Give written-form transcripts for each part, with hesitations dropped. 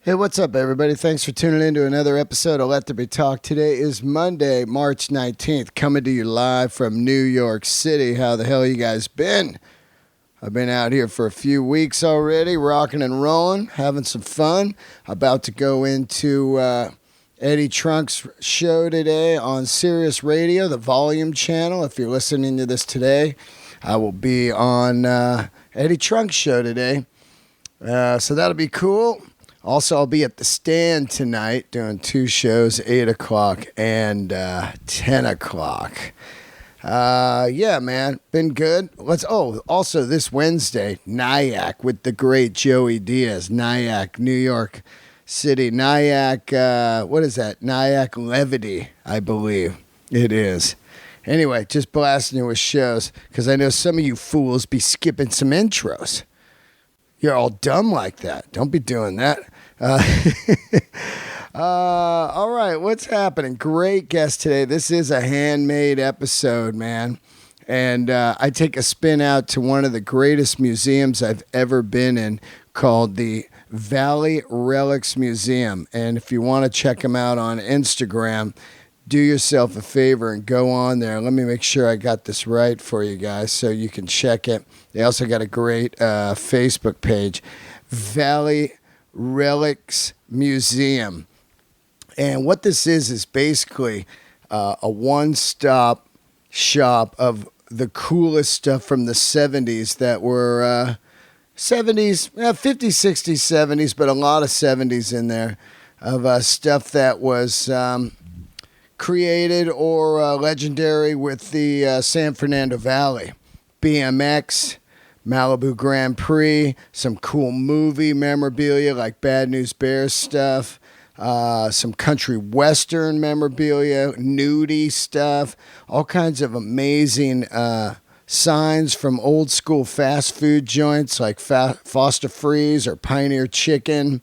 Hey, what's up, everybody? Thanks for tuning in to another episode of Let There Be Talk. Today is Monday, March 19th, coming to you live from New York City. How the hell you guys been? I've been out here for a few weeks already, rocking and rolling, having some fun. About to go into Eddie Trunk's show today on Sirius Radio, the Volume channel. If you're listening to this today, I will be on Eddie Trunk's show today. So that'll be cool. Also, I'll be at the Stand tonight doing two shows, 8 o'clock and 10 o'clock. Yeah, man, been good. Also this Wednesday, Nyack with the great Joey Diaz. Nyack, New York City. Nyack, what is that? Nyack Levity, I believe it is. Anyway, just blasting you with shows because I know some of you fools be skipping some intros. You're all dumb like that. Don't be doing that. All right, what's happening? Great guest today. This is a Handmade episode, man. And I take a spin out to one of the greatest museums I've ever been in called the Valley Relics Museum. And if you want to check them out on Instagram, do yourself a favor and go on there. Let me make sure I got this right for you guys so you can check it. They also got a great Facebook page, Valley Relics Museum. And what this is basically a one-stop shop of the coolest stuff from the 70s that were 70s, 50s, 60s, 70s, but a lot of 70s in there of stuff that was created or legendary with the San Fernando Valley. BMX, MALIBU Grand Prix, some cool movie memorabilia like Bad News Bears stuff, some country western memorabilia, nudie stuff, all kinds of amazing signs from old school fast food joints like Foster Freeze or Pioneer Chicken,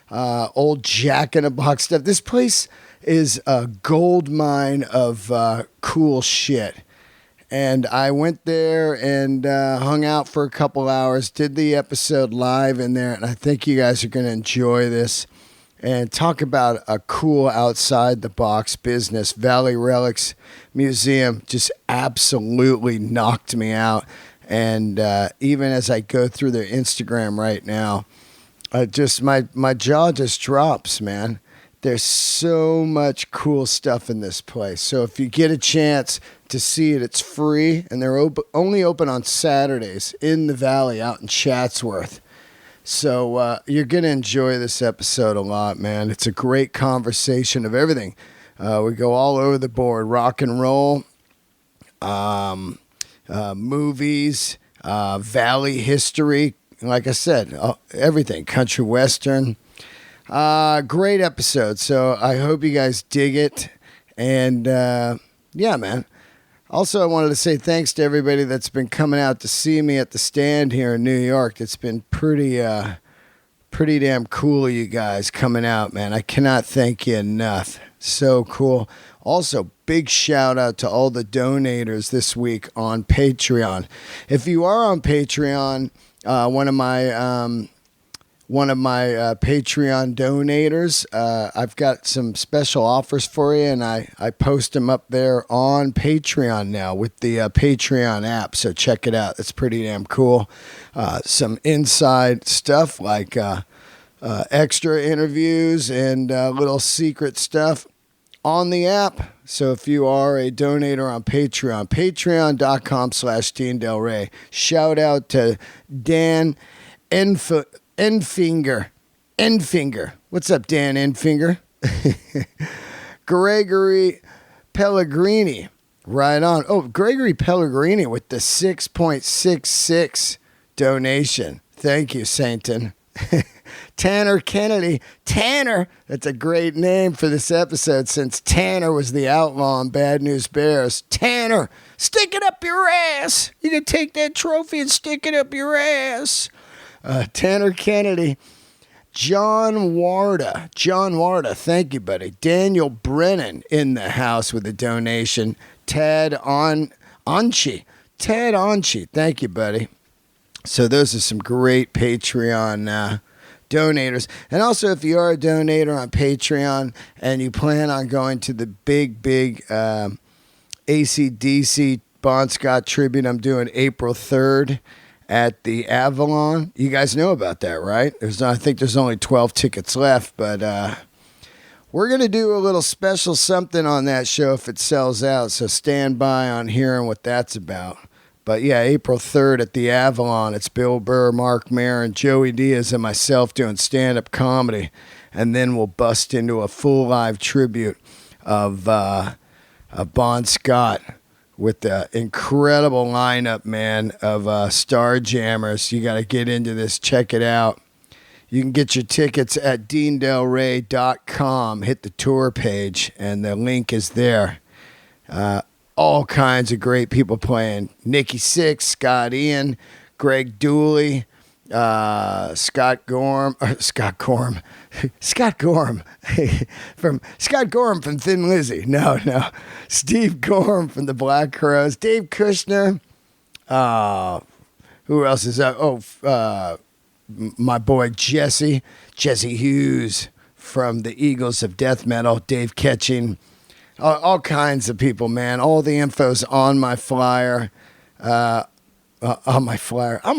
old Jack in a Box stuff. This place is a gold mine of cool shit. And I went there and hung out for a couple hours, did the episode live in there, and I think you guys are going to enjoy this. And talk about a cool outside-the-box business. Valley Relics Museum just absolutely knocked me out. And even as I go through their Instagram right now, my jaw just drops, man. There's so much cool stuff in this place. So if you get a chance to see it, it's free. And they're only open on Saturdays in the Valley out in Chatsworth. So you're going to enjoy this episode a lot, man. It's a great conversation of everything. We go all over the board. Rock and roll, movies, Valley history. Like I said, everything. Country western. Great episode. So I hope you guys dig it. And yeah, man. Also, I wanted to say thanks to everybody that's been coming out to see me at the Stand here in New York. It's been pretty damn cool, you guys coming out, man. I cannot thank you enough. So cool. Also, big shout out to all the donators this week on Patreon. If you are on Patreon, one of my Patreon donators, I've got some special offers for you, and I post them up there on Patreon now with the Patreon app, so check it out. It's pretty damn cool. Some inside stuff like extra interviews and little secret stuff on the app. So if you are a donator on Patreon, patreon.com/Dean Del Rey. Shout out to Dan Enfinger. What's up, Dan Enfinger? Gregory Pellegrini. Right on. Oh, Gregory Pellegrini with the 6.66 donation. Thank you, Sainton. Tanner Kennedy. Tanner, that's a great name for this episode since Tanner was the outlaw on Bad News Bears. Tanner, stick it up your ass. You can take that trophy and stick it up your ass. Tanner Kennedy. John Warda, thank you, buddy. Daniel Brennan in the house with a donation. Ted Onchi, thank you, buddy. So those are some great Patreon donators. And also, if you are a donator on Patreon and you plan on going to the big AC/DC Bon Scott tribute I'm doing April 3rd at the Avalon, you guys know about that, right? I think there's only 12 tickets left, but we're going to do a little special something on that show if it sells out, so stand by on hearing what that's about. But yeah, April 3rd at the Avalon, it's Bill Burr, Mark Maron, Joey Diaz, and myself doing stand-up comedy. And then we'll bust into a full live tribute of Bon Scott with the incredible lineup, man, of Starjammers. You got to get into this. Check it out. You can get your tickets at deandelray.com. Hit the tour page, and the link is there. All kinds of great people playing. Nikki Sixx, Scott Ian, Greg Dooley, Scott Gorham from Thin Lizzy. No, Steve Gorham from the Black Crowes, Dave Kushner. Who else is that? My boy Jesse Hughes from the Eagles of Death Metal, Dave Ketching. All kinds of people, man. All the info's on my flyer. I'm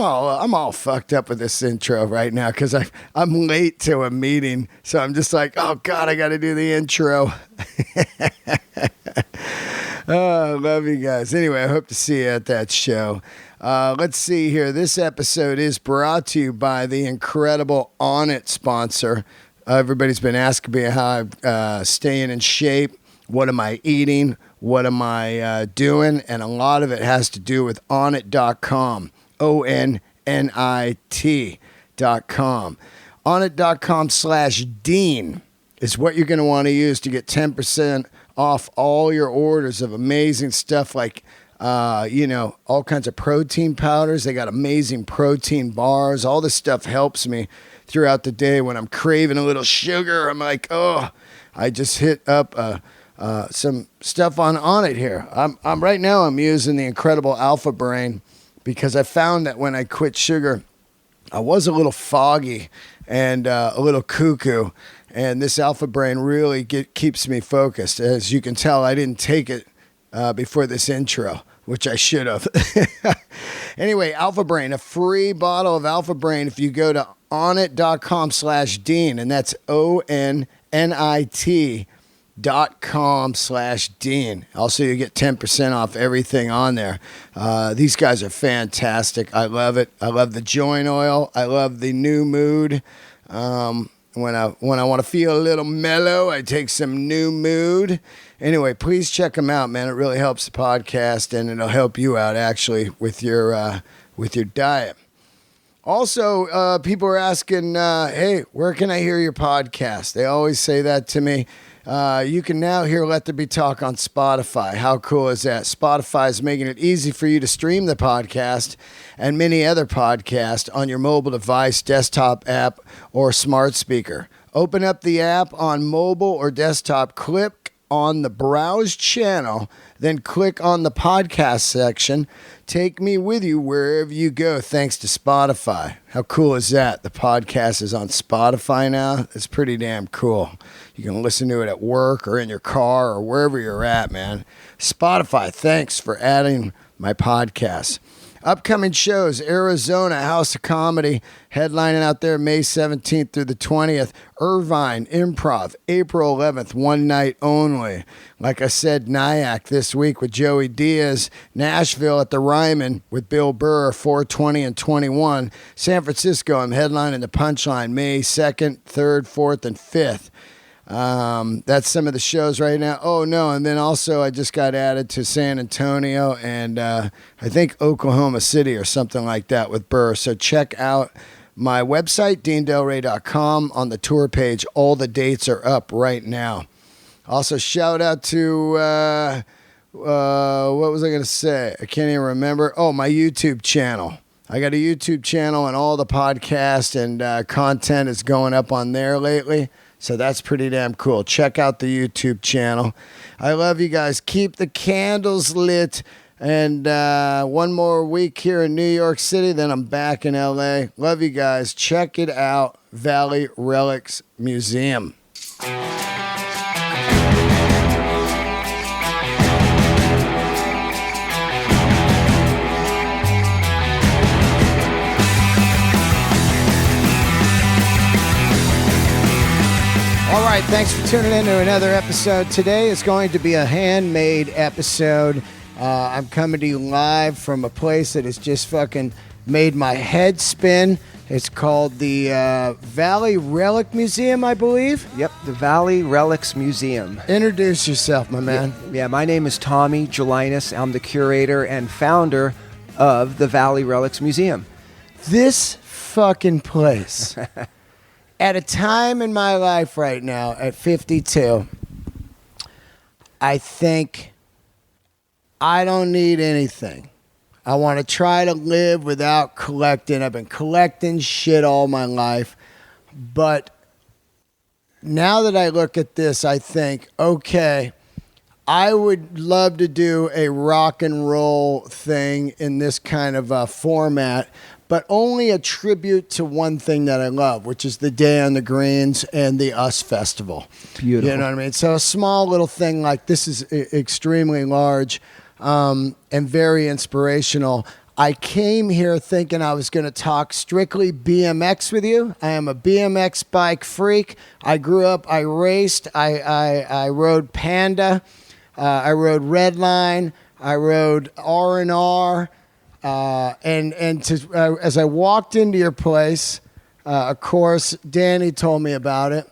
all fucked up with this intro right now because I'm late to a meeting, so I'm just like, oh God, I got to do the intro. Oh, I love you guys. Anyway, I hope to see you at that show. Let's see here. This episode is brought to you by the incredible Onnit sponsor. Everybody's been asking me how I'm staying in shape. What am I eating? What am I doing? And a lot of it has to do with Onnit.com. Onnit.com. Onnit.com/Dean is what you're going to want to use to get 10% off all your orders of amazing stuff like, all kinds of protein powders. They got amazing protein bars. All this stuff helps me throughout the day when I'm craving a little sugar. I'm like, oh, I just hit up some stuff on Onnit here. I'm right now I'm using the incredible Alpha Brain because I found that when I quit sugar, I was a little foggy and a little cuckoo, and this Alpha Brain really keeps me focused. As you can tell, I didn't take it before this intro, which I should have. Anyway, Alpha Brain, a free bottle of Alpha Brain if you go to Onnit.com/Dean, and that's Onnit.com/Dean. Also, you get 10% off everything on there. These guys are fantastic. I love it. I love the joint oil. I love the New Mood. When I want to feel a little mellow, I take some New Mood. Anyway, please check them out, man. It really helps the podcast, and it'll help you out actually with your diet. Also, people are asking, hey, where can I hear your podcast? They always say that to me. You can now hear Let There Be Talk on Spotify. How cool is that? Spotify is making it easy for you to stream the podcast and many other podcasts on your mobile device, desktop app, or smart speaker. Open up the app on mobile or desktop, click on the Browse channel, then click on the podcast section. Take me with you wherever you go, thanks to Spotify. How cool is that? The podcast is on Spotify now. It's pretty damn cool. You can listen to it at work or in your car or wherever you're at, man. Spotify, thanks for adding my podcast. Upcoming shows, Arizona House of Comedy, headlining out there May 17th through the 20th. Irvine Improv, April 11th, one night only. Like I said, Nyack this week with Joey Diaz. Nashville at the Ryman with Bill Burr, 4/20 and 21. San Francisco, I'm headlining the Punchline May 2nd, 3rd, 4th, and 5th. That's some of the shows right now. Oh no, and then also I just got added to San Antonio and I think Oklahoma City or something like that with Burr. So check out my website, deandelray.com. On the tour page, all the dates are up right now. Also, shout out to what was I going to say? I can't even remember. Oh, my YouTube channel. I got a YouTube channel and all the podcast and content is going up on there lately. So that's pretty damn cool. Check out the YouTube channel. I love you guys. Keep the candles lit. And one more week here in New York City, then I'm back in LA. Love you guys. Check it out, Valley Relics Museum. All right, thanks for tuning in to another episode. Today is going to be a handmade episode. I'm coming to you live from a place that has just fucking made my head spin. It's called the Valley Relic Museum, I believe. Yep, the Valley Relics Museum. Introduce yourself, my man. Yeah, my name is Tommy Gelinas. I'm the curator and founder of the Valley Relics Museum. This fucking place... At a time in my life right now, at 52, I think I don't need anything. I want to try to live without collecting. I've been collecting shit all my life. But now that I look at this, I think, okay, I would love to do a rock and roll thing in this kind of format, but only a tribute to one thing that I love, which is the Day on the Greens and the US Festival. Beautiful. You know what I mean? So a small little thing like this is extremely large and very inspirational. I came here thinking I was going to talk strictly BMX with you. I am a BMX bike freak. I grew up, I raced, I rode Panda, I rode Redline, I rode R&R. As I walked into your place, of course, Danny told me about it.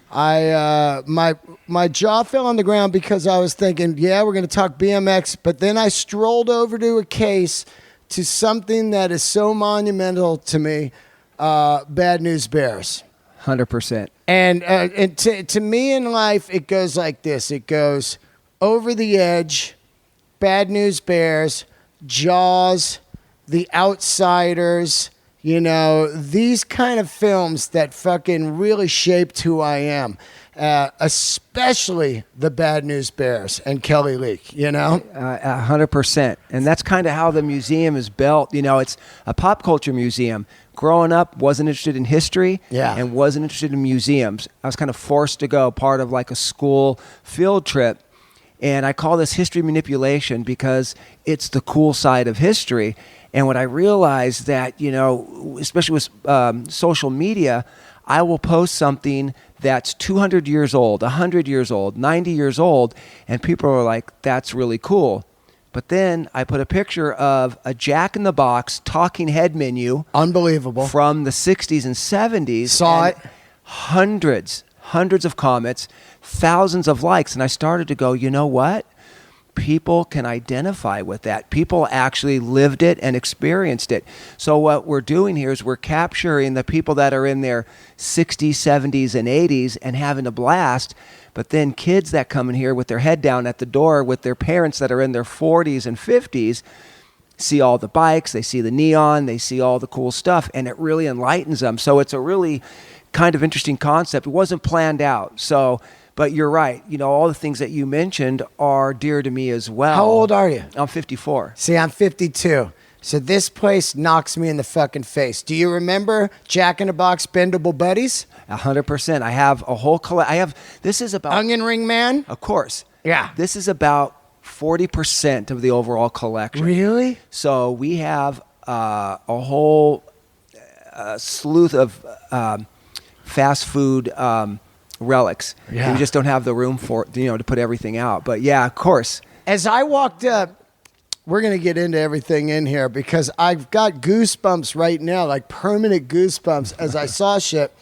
My jaw fell on the ground because I was thinking, yeah, we're going to talk BMX, but then I strolled over to a case to something that is so monumental to me, Bad News Bears. 100%. And to me in life, it goes like this. It goes Over the Edge, Bad News Bears, Jaws, The Outsiders, you know, these kind of films that fucking really shaped who I am, especially the Bad News Bears and Kelly Leak, you know? 100%. And that's kind of how the museum is built. You know, it's a pop culture museum. Growing up, wasn't interested in history and wasn't interested in museums. I was kind of forced to go part of like a school field trip. And I call this history manipulation because it's the cool side of history. And what I realized that, you know, especially with social media, I will post something that's 200 years old, 100 years old, 90 years old, and people are like, that's really cool. But then I put a picture of a Jack in the Box talking head menu. Unbelievable. From the 60s and 70s. Saw it. Hundreds of comments, thousands of likes. And I started to go, you know what? People can identify with that. People actually lived it and experienced it. So what we're doing here is we're capturing the people that are in their 60s, 70s, and 80s and having a blast. But then kids that come in here with their head down at the door with their parents that are in their 40s and 50s see all the bikes, they see the neon, they see all the cool stuff, and it really enlightens them. So it's a really kind of interesting concept. It wasn't planned out. So, but you're right. You know, all the things that you mentioned are dear to me as well. How old are you? I'm 54. See, I'm 52. So this place knocks me in the fucking face. Do you remember Jack in the Box Bendable Buddies? 100%. I have a whole this is about... Onion Ring Man? Of course. Yeah. This is about 40% of the overall collection. Really? So we have a whole sleuth of fast food relics. Yeah. We just don't have the room for, you know, to put everything out. But yeah, of course. As I walked up, we're going to get into everything in here because I've got goosebumps right now, like permanent goosebumps as I saw shit.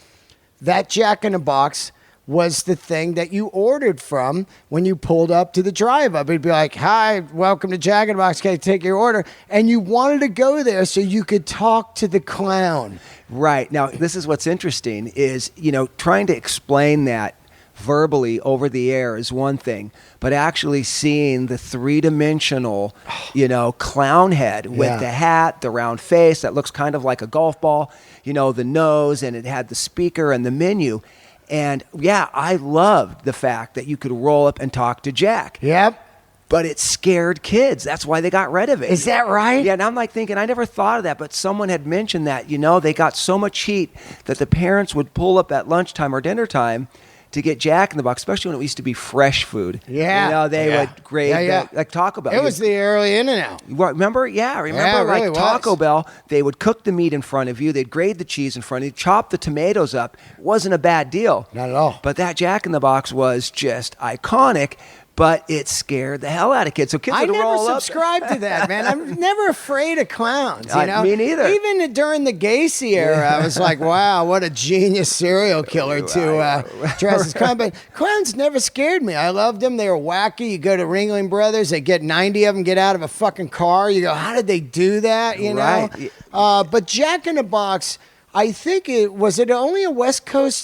That Jack in the Box was the thing that you ordered from when you pulled up to the drive-up. It'd be like, hi, welcome to Jack in the Box. Can I take your order? And you wanted to go there so you could talk to the clown. Right. Now, this is what's interesting is, you know, trying to explain that verbally over the air is one thing, but actually seeing the three-dimensional, you know, clown head with the hat, the round face that looks kind of like a golf ball, you know, the nose, and it had the speaker and the menu. And yeah, I loved the fact that you could roll up and talk to Jack. Yep. but it scared kids. That's why they got rid of it. Is that right? Yeah, and I'm like thinking, I never thought of that, but someone had mentioned that, they got so much heat that the parents would pull up at lunchtime or dinner time to get Jack in the Box, especially when it used to be fresh food. Yeah. They would grade like Taco Bell. It was the early in and out. Remember? Yeah, remember it really Taco was. Bell, they would cook the meat in front of you, they'd grade the cheese in front of you, chop the tomatoes up. It wasn't a bad deal. Not at all. But that Jack in the Box was just iconic. But it scared the hell out of kids. So kids would roll up. I never subscribed to that, man. I'm never afraid of clowns. Me neither. Even during the Gacy era, I was like, wow, what a genius serial killer to dress as clown. But clowns never scared me. I loved them. They were wacky. You go to Ringling Brothers, they get 90 of them get out of a fucking car. You go, how did they do that? You know? But Jack in the Box, I think was it only a West Coast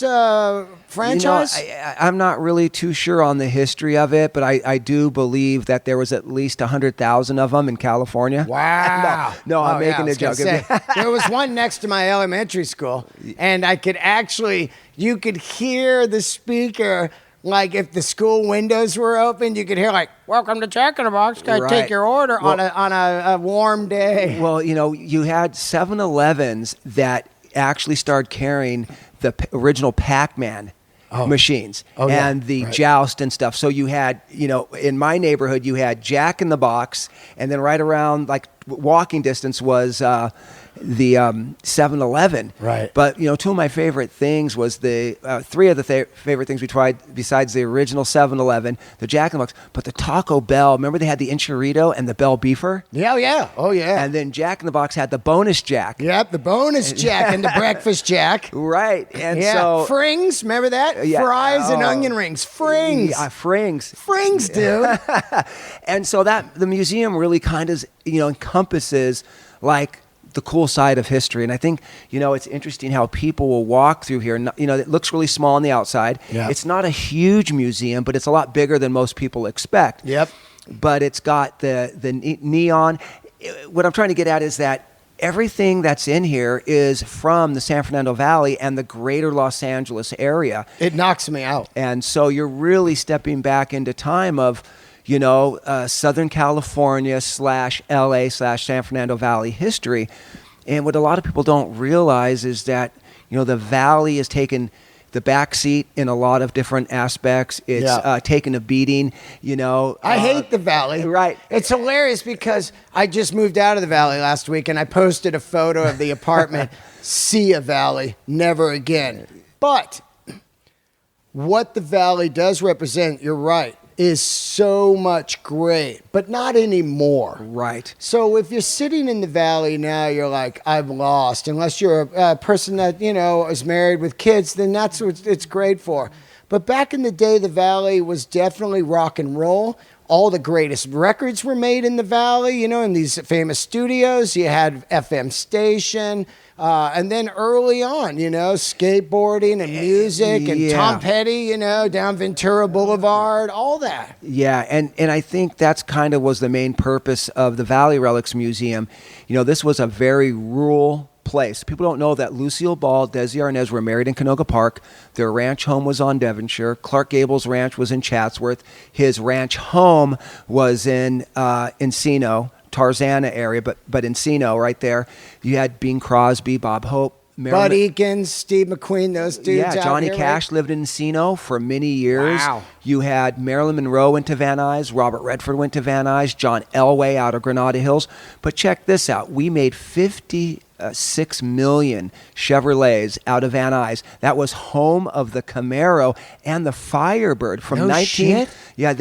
franchise? I'm not really too sure on the history of it, but I do believe that there was at least 100,000 of them in California. Wow. No, I'm making a joke. There was one next to my elementary school, and you could hear the speaker. Like if the school windows were open, you could hear like, "Welcome to Jack in the Box. Gotta take your order on a warm day." Well, you had 7-Elevens that actually started carrying the original Pac-Man machines and the joust and stuff. So you had, in my neighborhood, you had Jack in the Box, and then right around like walking distance was the 7-Eleven. Right. But, two of my favorite things was three of the favorite things we tried besides the original 7-Eleven, the Jack in the Box, but the Taco Bell. Remember they had the enchilada and the Bell Beefer? Yeah. Oh, yeah. And then Jack in the Box had the bonus Jack. Yep, the bonus Jack and the breakfast Jack. Right. And so Frings, remember that? Yeah. Fries and onion rings. Frings. Yeah, Frings. Frings, dude. And so the museum really kind of, encompasses like the cool side of history. And I think, it's interesting how people will walk through here. It looks really small on the outside. Yeah. It's not a huge museum, but it's a lot bigger than most people expect. Yep. But it's got the neon. What I'm trying to get at is that everything that's in here is from the San Fernando Valley and the greater Los Angeles area. It knocks me out. And so you're really stepping back into time of, Southern California / LA / San Fernando Valley history. And what a lot of people don't realize is that, the Valley has taken the backseat in a lot of different aspects. It's taken a beating, I hate the Valley. Right. It's hilarious because I just moved out of the Valley last week and I posted a photo of the apartment. See a Valley, never again. But what the Valley does represent, you're right, is so much great, but not anymore. Right. So if you're sitting in the Valley now, you're like, I've lost. Unless you're a person that, is married with kids, then that's what it's great for. But back in the day, the Valley was definitely rock and roll. All the greatest records were made in the Valley, in these famous studios. You had FM station. And then early on, skateboarding and music and Tom Petty, down Ventura Boulevard, all that. Yeah, and I think that's kind of was the main purpose of the Valley Relics Museum. This was a very rural place. People don't know that Lucille Ball, Desi Arnaz were married in Canoga Park. Their ranch home was on Devonshire. Clark Gable's ranch was in Chatsworth. His ranch home was in Encino, Tarzana area, but Encino right there. You had Bing Crosby, Bob Hope, Bud Eakins, Steve McQueen, those dudes. Yeah, Johnny out here, Cash lived in Encino for many years. Wow. You had Marilyn Monroe went to Van Nuys, Robert Redford went to Van Nuys, John Elway out of Granada Hills. But check this out. We made 56 million Chevrolets out of Van Nuys. That was home of the Camaro and the Firebird from shit. Yeah,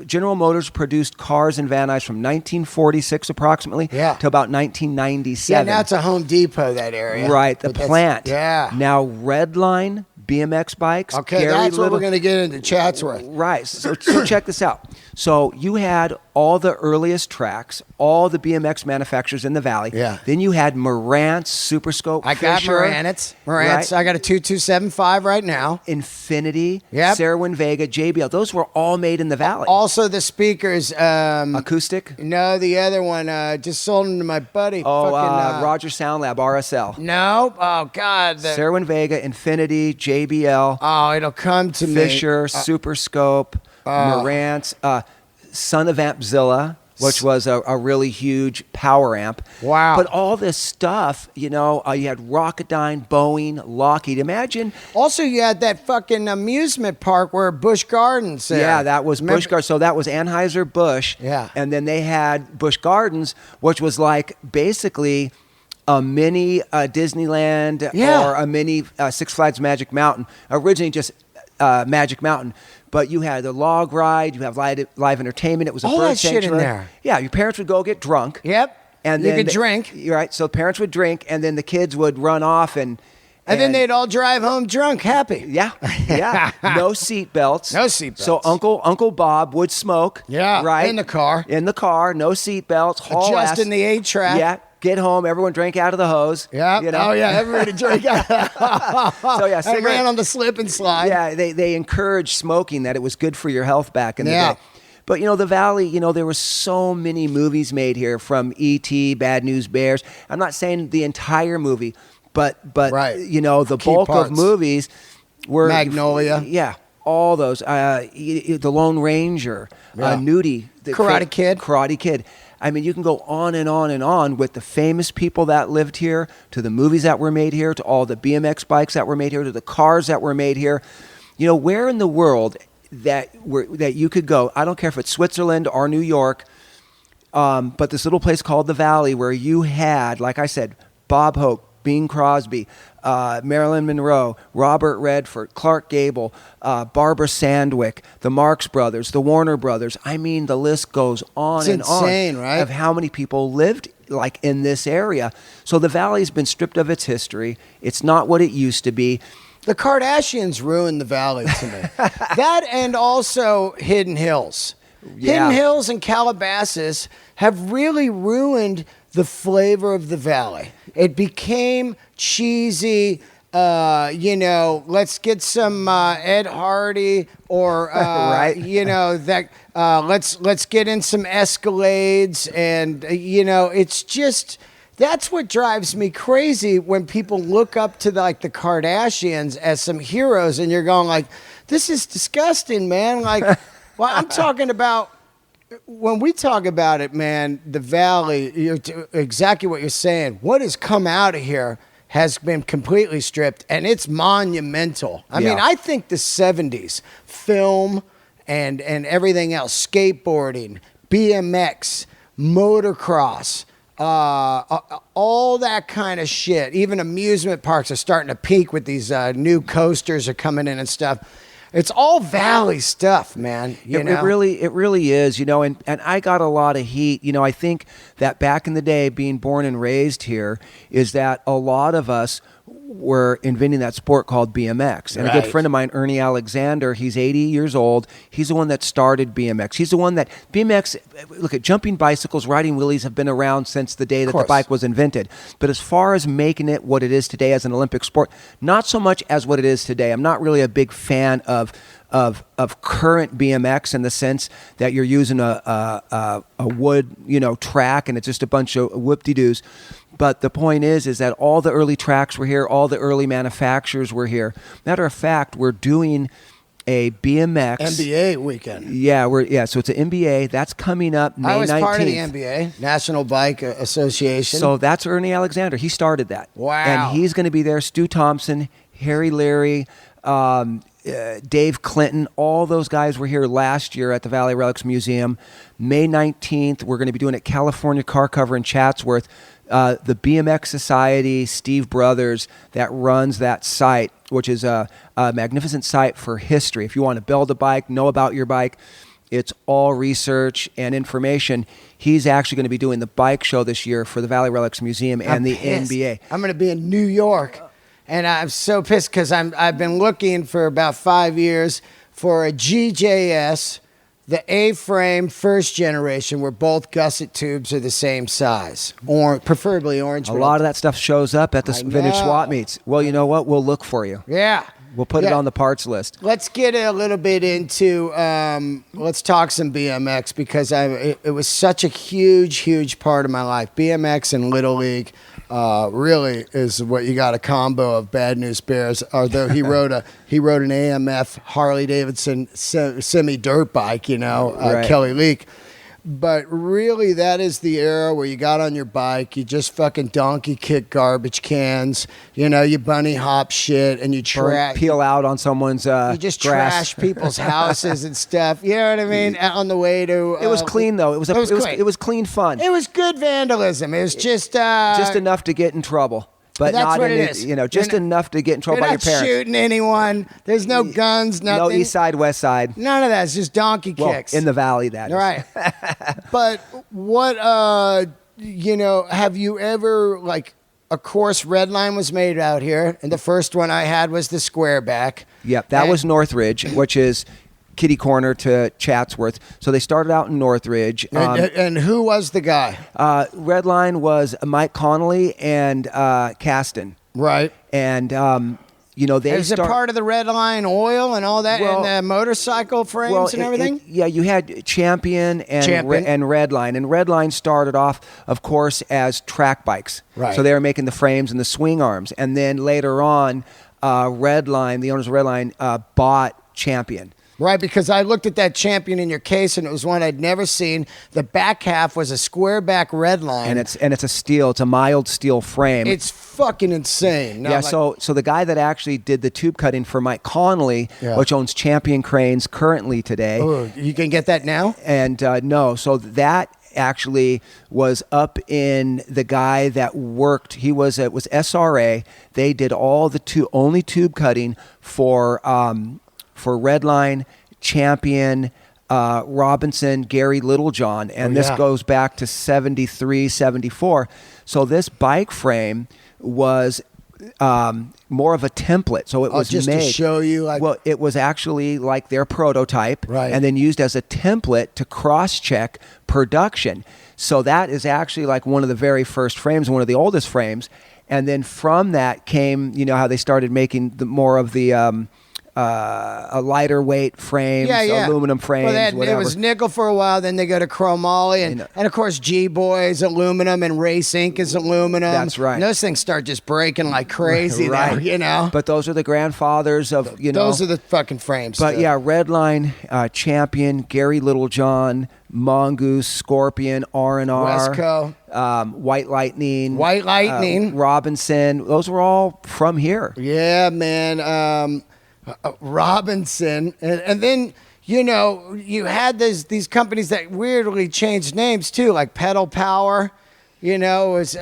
General Motors produced cars in Van Nuys from 1946 approximately to about 1997. Yeah, now it's a Home Depot, that area. Right, the plant. Yeah. Now Redline BMX bikes. Okay, Gary that's Little, what we're going to get into Chatsworth. Right. So check this out. So you had all the earliest tracks, all the BMX manufacturers in the Valley. Yeah. Then you had Marantz, Super Scope, I got Fisher, Marantz. Right? I got a 2275 right now. Infinity, Yep. Serwin Vega, JBL. Those were all made in the Valley. Also the speakers. Acoustic? No, the other one. Just sold them to my buddy. Roger Sound Lab, RSL. No. Oh, God. Serwin Vega, Infinity, JBL. Oh, it'll come to me. Fisher, Super Scope, Marantz, son of Ampzilla, which was a really huge power amp. Wow. But all this stuff, you had Rocketdyne, Boeing, Lockheed. Imagine. Also, you had that fucking amusement park where Busch Gardens there. Yeah, that was Busch Gardens. So that was Anheuser-Busch. Yeah. And then they had Busch Gardens, which was like basically a mini Disneyland or a mini Six Flags Magic Mountain. Originally just Magic Mountain. But you had the log ride, you have live entertainment. It was a all bird that sanctuary. shit in there. Yeah, your parents would go get drunk. Yep. And you then could drink. You're right. So parents would drink, and then the kids would run off and then they'd all drive home drunk, happy. Yeah. No seat belts. No seat belts. So Uncle Bob would smoke. Yeah. Right. In the car. No seat belts. Haul ass. Adjusting the 8-track. Yeah. Get home. Everyone drank out of the hose. Yeah. Oh yeah. Everybody drank out. So yeah. I ran on the slip and slide. Yeah. They encouraged smoking, that it was good for your health back in the day. But, the Valley, there were so many movies made here, from E.T., Bad News Bears. I'm not saying the entire movie, but right. The Key bulk parts. of movies were... Magnolia. Yeah, all those. The Lone Ranger, Nudie. Karate Kid. I mean, you can go on and on and on with the famous people that lived here, to the movies that were made here, to all the BMX bikes that were made here, to the cars that were made here. Where in the world that you could go, I don't care if it's Switzerland or New York, but this little place called the Valley, where you had, like I said, Bob Hope, Bing Crosby, Marilyn Monroe, Robert Redford, Clark Gable, Barbara Sandwick, the Marx Brothers, the Warner Brothers. I mean, the list goes on and on. It's insane, right? Of how many people lived like in this area. So the Valley's been stripped of its history. It's not what it used to be. The Kardashians ruined the Valley to me. That, and also Hidden Hills. Yeah. Hidden Hills and Calabasas have really ruined the flavor of the Valley. It became cheesy. Let's get some Ed Hardy, or right. Let's get in some Escalades, and it's just. That's what drives me crazy when people look up to the Kardashians as some heroes, and you're going like, this is disgusting, man. Like, well, I'm talking about, when we talk about it, man, the Valley, exactly what you're saying. What has come out of here has been completely stripped, and it's monumental. I mean, I think the 70s, film and everything else, skateboarding, BMX, motocross, all that kind of shit. Even amusement parks are starting to peak with these new coasters are coming in and stuff. It's all Valley stuff, man. It really is, and I got a lot of heat. I think that back in the day, being born and raised here, is that a lot of us were inventing that sport called BMX. And a good friend of mine, Ernie Alexander, he's 80 years old. He's the one that started BMX. He's the one that BMX, look at jumping bicycles, riding wheelies have been around since the day that the bike was invented. But as far as making it what it is today as an Olympic sport, not so much as what it is today. I'm not really a big fan of current BMX, in the sense that you're using a wood, track, and it's just a bunch of whoop-de-doos. But the point is that all the early tracks were here, all the early manufacturers were here. Matter of fact, we're doing a BMX NBA weekend. So it's an NBA that's coming up May 19th. I was part of the NBA, National Bike Association. So that's Ernie Alexander. He started that. Wow. And he's going to be there. Stu Thompson, Harry Leary, Dave Clinton, all those guys were here last year at the Valley Relics Museum. May 19th, we're going to be doing it at California Car Cover in Chatsworth. The BMX Society, Steve Brothers, that runs that site, which is a magnificent site for history. If you want to build a bike, know about your bike, it's all research and information. He's actually going to be doing the bike show this year for the Valley Relics Museum and the NBA. I'm going to be in New York. And I'm so pissed because I've been looking for about 5 years for a GJS, the A-frame first generation, where both gusset tubes are the same size, or preferably orange. A lot of that stuff shows up at the vintage swap meets. Well, you know what? We'll look for you. Yeah. We'll put it on the parts list. Let's get a little bit into, let's talk some BMX, because it was such a huge, huge part of my life. BMX and Little League. really is what you got, a combo of Bad News Bears. Although he rode an AMF Harley Davidson semi dirt bike, Right. Kelly Leak. But really, that is the era where you got on your bike, you just fucking donkey kick garbage cans, you bunny hop shit, and you Peel out on someone's you just grass. trash people's houses and stuff. You know what I mean? On the way to It was clean though. It was clean fun. It was good vandalism. It was just enough to get in trouble. But that's not what in it it, is. just enough to get in trouble you're by your not parents. shooting anyone. There's no guns, nothing. No east side, west side. None of that. It's just donkey Well, kicks. in the valley, that is. Right. But what, have you ever, of course, Redline was made out here, and the first one I had was the Squareback. Yep, that And- was Northridge, which is kitty corner to Chatsworth. So they started out in Northridge. And who was the guy? Redline was Mike Connolly and Caston. Right. And, they Is it part of the Redline oil and all that, Well- and the motorcycle frames and everything? You had Champion and Redline. And Redline started off, of course, as track bikes. Right. So they were making the frames and the swing arms. And then later on, Redline, the owners of Redline, bought Champion. Right, because I looked at that Champion in your case, and it was one I'd never seen. The back half was a Squareback Redline. And it's a steel. It's a mild steel frame. It's fucking insane. Now, So the guy that actually did the tube cutting for Mike Connolly, which owns Champion Cranes currently today. Oh, you can get that now? And no, so that actually was up in the guy that worked. It was SRA. They did all the only tube cutting for Redline, Champion, Robinson, Gary Littlejohn, and this goes back to 73, 74. So this bike frame was more of a template. So it was just made to show you, well, it was actually like their prototype, right, and then used as a template to cross-check production. So that is actually like one of the very first frames, one of the oldest frames. And then from that came, how they started making more of the a lighter weight frames, aluminum frames, whatever. It was nickel for a while, then they go to chromoly, and of course G-Boy's aluminum and Race Inc. is aluminum. That's right. And those things start just breaking like crazy now, But those are the grandfathers of, Those are the fucking frames. But Redline, Champion, Gary Littlejohn, Mongoose, Scorpion, R&R, Westco, White Lightning, Robinson. Those were all from here. Yeah, man. Robinson, and then you had these companies that weirdly changed names too, like Pedal Power. Was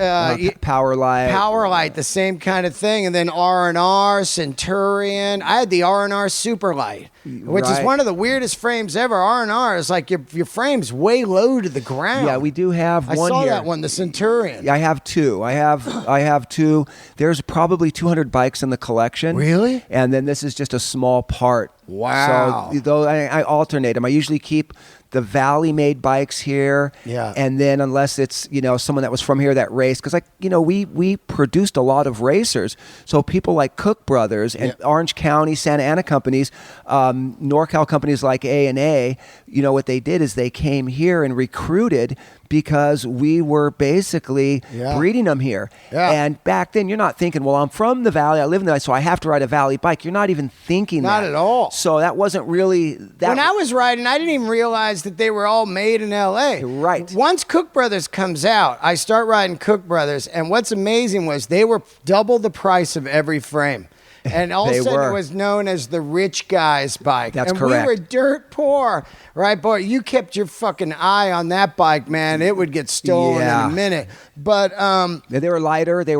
Powerlight, the same kind of thing, and then R&R, Centurion. I had the R&R Superlight, which is one of the weirdest frames ever. R&R is like your frame's way low to the ground. Yeah, we do have one here. I saw that one, the Centurion. I have two. I have two. There's probably 200 bikes in the collection. Really? And then this is just a small part. Wow. So I alternate them. I usually keep the Valley made bikes here. Yeah. And then unless it's, someone that was from here that raced, because we produced a lot of racers. So people like Cook Brothers and Orange County, Santa Ana companies, NorCal companies like A&A, what they did is they came here and recruited because we were basically breeding them here. Yeah. And back then, you're not thinking, well, I'm from the Valley, I live in the Valley, so I have to ride a Valley bike. You're not even thinking that. Not at all. So that wasn't really... When I was riding, I didn't even realize that they were all made in L.A. Right. Once Cook Brothers comes out, I start riding Cook Brothers, and what's amazing was they were double the price of every frame. And all of a sudden, it was known as the rich guy's bike. That's correct. And we were dirt poor, right, boy? You kept your fucking eye on that bike, man. It would get stolen in a minute. But they were lighter. They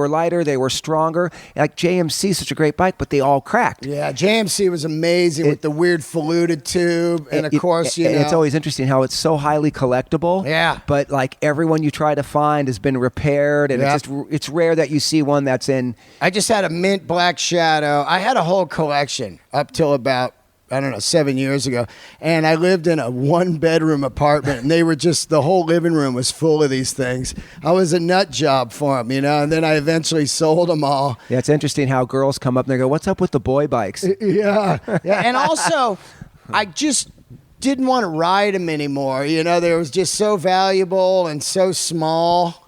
were stronger. Like JMC, such a great bike, but they all cracked. Yeah, JMC was amazing with the weird fluted tube, and of course, it's always interesting how it's so highly collectible. Yeah. But like everyone you try to find has been repaired, and it's rare that you see one that's in. I just had a mint black Shadow. I had a whole collection up till about, 7 years ago. And I lived in a 1-bedroom apartment, and they were the whole living room was full of these things. I was a nut job for them, and then I eventually sold them all. Yeah, it's interesting how girls come up and they go, what's up with the boy bikes? Yeah. And also, I just didn't want to ride them anymore. They was just so valuable and so small,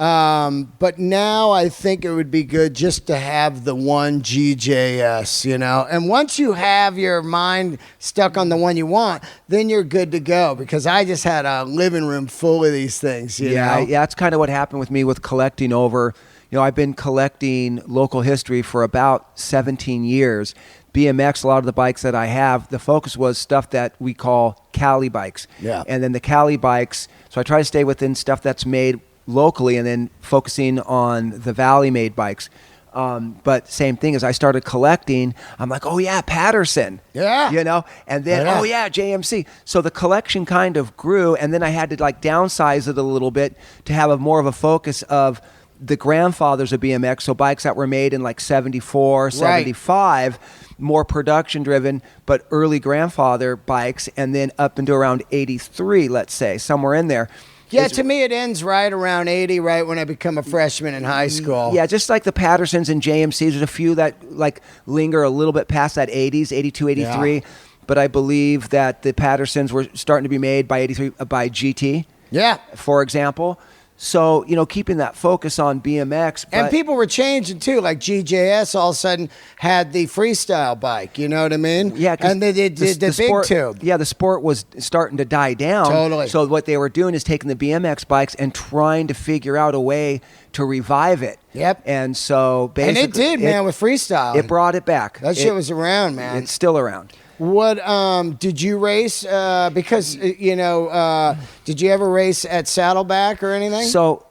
But now I think it would be good just to have the one GJS, you know. And once you have your mind stuck on the one you want, then you're good to go. Because I just had a living room full of these things, you know. Yeah, that's kind of what happened with me with collecting over. You know, I've been collecting local history for about 17 years. BMX, a lot of the bikes that I have, the focus was stuff that we call Cali bikes. Yeah. And then the Cali bikes, so I try to stay within stuff that's made locally and then focusing on the Valley made bikes. But same thing, as I started collecting, I'm like, oh yeah, Patterson. Yeah. You know, and then, oh yeah, JMC. So the collection kind of grew, and then I had to like downsize it a little bit to have more of a focus of the grandfathers of BMX, so bikes that were made in like 74, 75, more production driven, but early grandfather bikes, and then up into around 83, let's say, somewhere in there. Yeah, to me it ends right around 80, right when I become a freshman in high school. Yeah, just like the Pattersons and JMCs, there's a few that like linger a little bit past that 80s, 82, 83. Yeah. But I believe that the Pattersons were starting to be made by 83 by GT. Yeah. For example. So, you know, keeping that focus on BMX. And people were changing too. Like GJS all of a sudden had the freestyle bike. You know what I mean? Yeah. And they did the sport, big tube. Yeah, the sport was starting to die down. Totally. So what they were doing is taking the BMX bikes and trying to figure out a way to revive it. Yep. And so basically. And it did, man, with freestyle. It brought it back. That shit was around, man. It's still around. What did you race? Because you know, did you ever race at Saddleback or anything? So,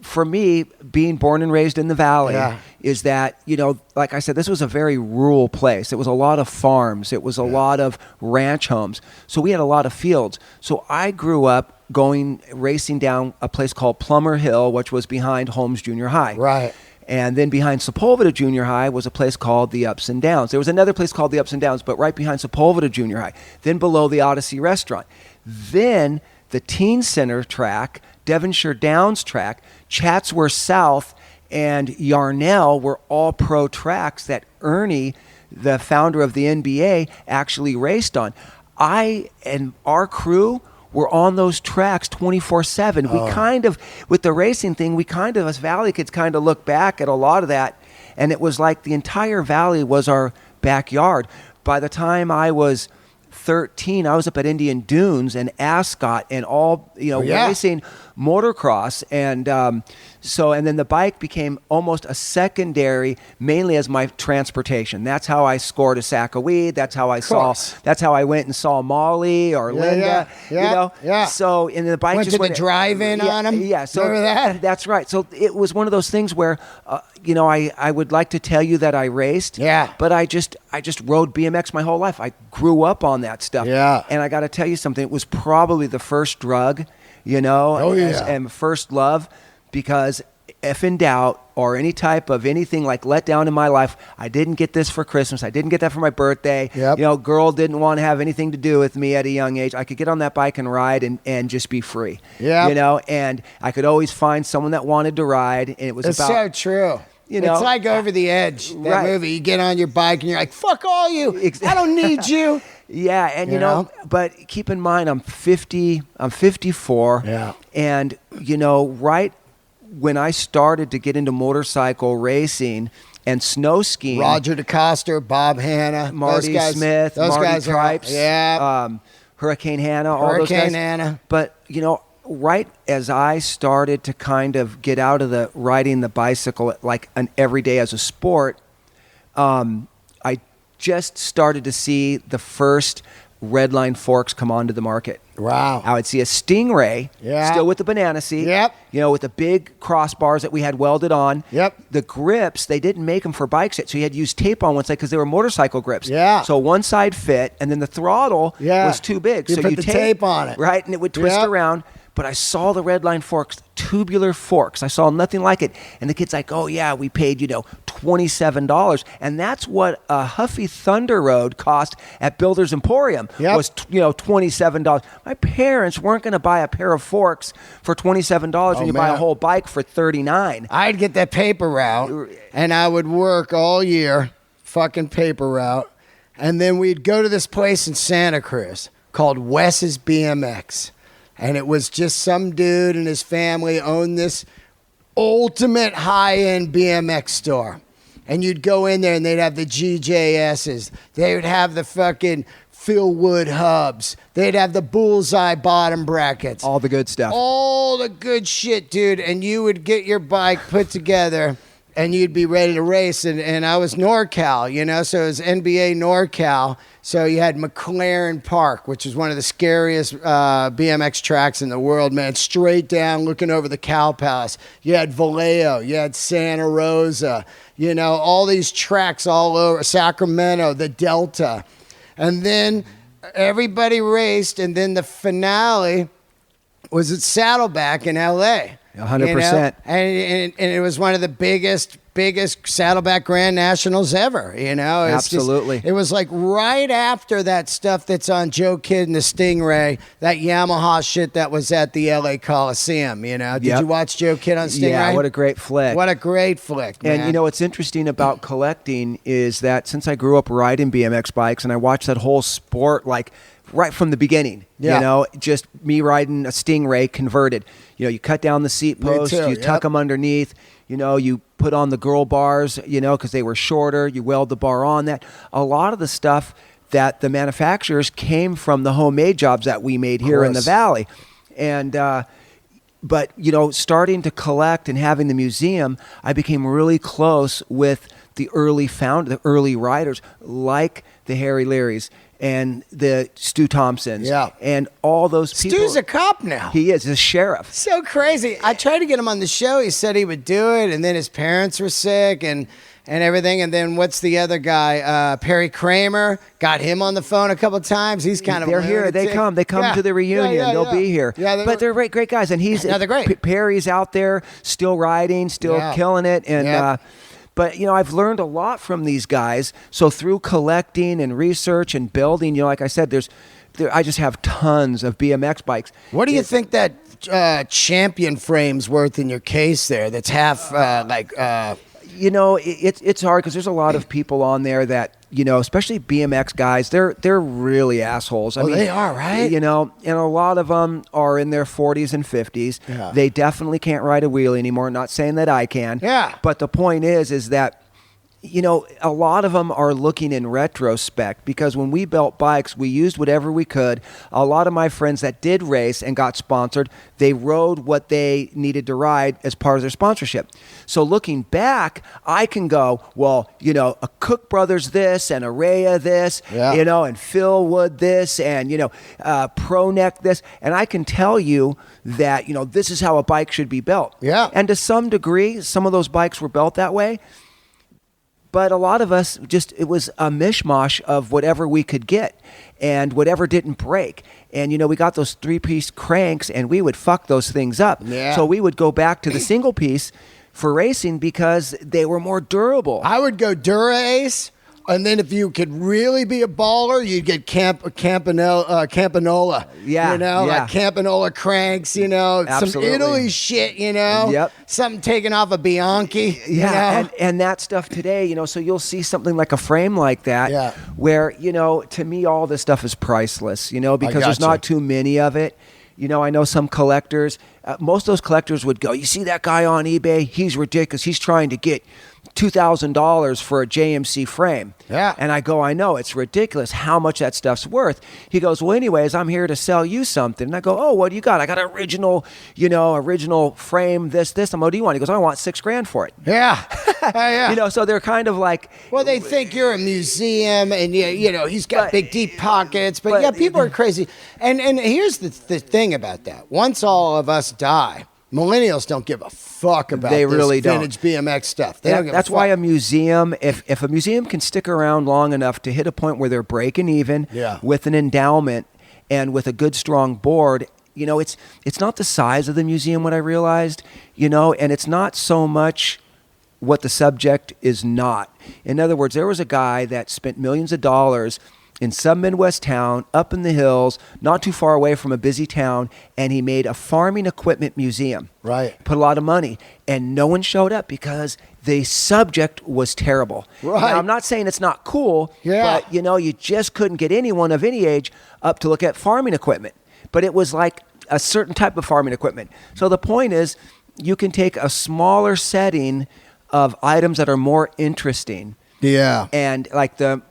for me, being born and raised in the Valley, is that, you know, like I said, this was a very rural place. It was a lot of farms. It was a lot of ranch homes. So we had a lot of fields. So I grew up racing down a place called Plummer Hill, which was behind Holmes Junior High. Right. And then behind Sepulveda Junior High was a place called the Ups and Downs. There was another place called the Ups and Downs, but right behind Sepulveda Junior High. Then below the Odyssey Restaurant. Then the Teen Center track, Devonshire Downs track, Chatsworth South, and Yarnell were all pro tracks that Ernie, the founder of the NBA, actually raced on. I and our crew were on those tracks 24/7. We kind of, with the racing thing, we kind of, as Valley kids, kind of look back at a lot of that, and it was like the entire Valley was our backyard. By the time I was 13, I was up at Indian Dunes and Ascot and all, you know, racing motocross. And and then the bike became almost a secondary, mainly as my transportation. That's how I scored a sack of weed. That's how that's how I went and saw Molly or Linda, you know? Yeah. So, and the bike went just to the drive-in on them. Yeah. So remember that? That's right. So it was one of those things where, you know, I would like to tell you that I raced. Yeah. But I just rode BMX my whole life. I grew up on that stuff. Yeah. And I got to tell you something. It was probably the first drug, you know, and first love, because if in doubt or any type of anything like let down in my life, I didn't get this for Christmas. I didn't get that for my birthday. Yep. You know, girl didn't want to have anything to do with me at a young age. I could get on that bike and ride and just be free. Yeah. You know, and I could always find someone that wanted to ride. And it was It's so true. You know, it's like Over the Edge, that movie. You get on your bike and you're like, fuck all you. I don't need you. Yeah, and you know, but keep in mind, I'm 54. Yeah. And, you know, right when I started to get into motorcycle racing and snow skiing. Roger DeCoster, Bob Hanna, Marty Smith, Marty Tripes, Hurricane Hannah, all those guys. Hurricane Hannah. But, you know, right as I started to kind of get out of the riding the bicycle like an everyday as a sport, I just started to see the first redline forks come onto the market. Wow. I would see a Stingray, still with the banana seat, you know, with the big crossbars that we had welded on. Yep. The grips, they didn't make them for bikes yet, so you had to use tape on one side because they were motorcycle grips. Yeah. So one side fit, and then the throttle was too big. You so put you the tape on it. Right, and it would twist around. But I saw the redline forks, tubular forks. I saw nothing like it. And the kid's like, oh, yeah, we paid, you know, $27. And that's what a Huffy Thunder Road cost at Builder's Emporium was, you know, $27. My parents weren't going to buy a pair of forks for $27 when you buy a whole bike for $39. I'd get that paper route, and I would work all year, fucking paper route. And then we'd go to this place in Santa Cruz called Wes's BMX. And it was just some dude and his family owned this ultimate high-end BMX store. And you'd go in there and they'd have the GJSs. They would have the fucking Phil Wood hubs. They'd have the bullseye bottom brackets. All the good stuff. All the good shit, dude. And you would get your bike put together and you'd be ready to race. And I was NorCal, you know, so it was NBA NorCal. So you had McLaren Park, which is one of the scariest BMX tracks in the world, man. Straight down, looking over the Cow Palace. You had Vallejo. You had Santa Rosa. You know, all these tracks all over. Sacramento, the Delta. And then everybody raced, and then the finale was at Saddleback in L.A. 100%. You know? And it was one of the biggest Saddleback Grand Nationals ever, you know? Absolutely. It was like right after that stuff that's on Joe Kidd and the Stingray, that Yamaha shit that was at the LA Coliseum, you know? Did you watch Joe Kidd on Stingray? Yeah, what a great flick. What a great flick, man. And you know what's interesting about collecting is that since I grew up riding BMX bikes and I watched that whole sport like right from the beginning, you know, just me riding a Stingray converted. You know, you cut down the seat posts, you tuck them underneath, you know, you put on the girl bars, you know, because they were shorter, you weld the bar on that. A lot of the stuff that the manufacturers came from the homemade jobs that we made here in the Valley. And, but, you know, starting to collect and having the museum, I became really close with the early riders like the Harry Learys and the Stu Thompsons and all those people. Stu's a cop now. He is a sheriff. So crazy. I tried to get him on the show. He said he would do it, and then his parents were sick and everything. And then what's the other guy? Perry Kramer. Got him on the phone a couple of times. He's kind of They're here. They come to the reunion. They'll be here. Yeah, but they're great guys. And they're great. Perry's out there still riding, still killing it. And but, you know, I've learned a lot from these guys. So through collecting and research and building, you know, like I said, I just have tons of BMX bikes. What do you think that champion frame's worth in your case there? That's half you know, it's hard because there's a lot of people on there that, you know, especially BMX guys, they're really assholes. I mean, they are, right? You know, and a lot of them are in their 40s and 50s. Yeah. They definitely can't ride a wheelie anymore. Not saying that I can. Yeah. But the point is that, you know, a lot of them are looking in retrospect because when we built bikes, we used whatever we could. A lot of my friends that did race and got sponsored, they rode what they needed to ride as part of their sponsorship. So looking back, I can go, well, you know, a Cook Brothers this and a Rhea this, you know, and Phil Wood this and, you know, Pro Neck this. And I can tell you that, you know, this is how a bike should be built. Yeah. And to some degree, some of those bikes were built that way. But a lot of us it was a mishmash of whatever we could get and whatever didn't break. And, you know, we got those 3-piece cranks and we would fuck those things up. Yeah. So we would go back to the single piece for racing because they were more durable. I would go Dura Ace. And then if you could really be a baller, you'd get Campanola. Yeah. You know, like Campanola cranks, you know. Absolutely. Some Italy shit, you know. Yep. Something taken off a Bianchi. Yeah. You know? And that stuff today, you know, so you'll see something like a frame like that where, you know, to me, all this stuff is priceless, you know, because there's not too many of it. You know, I know some collectors, most of those collectors would go, you see that guy on eBay? He's ridiculous. He's trying to get $2,000 for a JMC frame. Yeah. And I go, I know, it's ridiculous how much that stuff's worth. He goes, well, anyways, I'm here to sell you something. And I go, oh, what do you got? I got an original frame, this. I'm, what do you want? He goes, I want $6,000 for it. Yeah. Yeah. You know, so they're kind of like... Well, they think you're a museum and, you know, he's got big, deep pockets. But yeah, people are crazy. And here's the thing about that. Once all of us die, millennials don't give a fuck about this vintage BMX stuff. They don't give a fuck. That's why a museum, if a museum can stick around long enough to hit a point where they're breaking even with an endowment and with a good, strong board, you know, it's not the size of the museum, what I realized, you know, and it's not so much what the subject is not. In other words, there was a guy that spent millions of dollars in some Midwest town, up in the hills, not too far away from a busy town, and he made a farming equipment museum. Right. Put a lot of money, and no one showed up because the subject was terrible. Right. Now, I'm not saying it's not cool, but, you know, you just couldn't get anyone of any age up to look at farming equipment. But it was like a certain type of farming equipment. So the point is, you can take a smaller setting of items that are more interesting. Yeah. And like the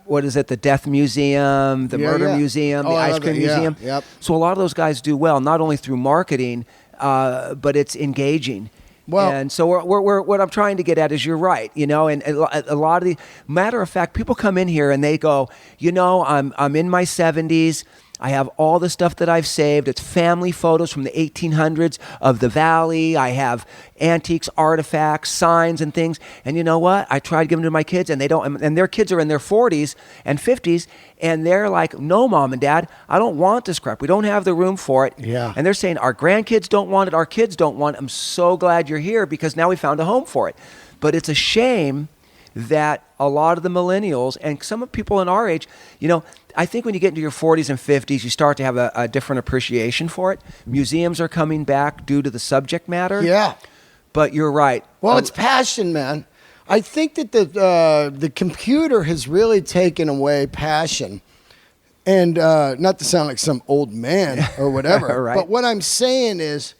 Death Museum, the Murder Museum, the Ice Cream Museum. Yep. So a lot of those guys do well, not only through marketing, but it's engaging. Well, and so we're what I'm trying to get at is you're right, and a lot of the matter of fact, people come in here and they go, I'm in my 70s. I have all the stuff that I've saved. It's family photos from the 1800s of the Valley. I have antiques, artifacts, signs, and things. And you know what? I try to give them to my kids, and they don't. And their kids are in their 40s and 50s, and they're like, "No, Mom and Dad, I don't want this crap. We don't have the room for it." Yeah. And they're saying, "Our grandkids don't want it. Our kids don't want it. I'm so glad you're here because now we found a home for it." But it's a shame that a lot of the millennials and some of people in our age, I think when you get into your 40s and 50s, you start to have a different appreciation for it. Museums are coming back due to the subject matter. Yeah. But you're right. Well, it's passion, man. I think that the computer has really taken away passion. And not to sound like some old man or whatever, right. But what I'm saying is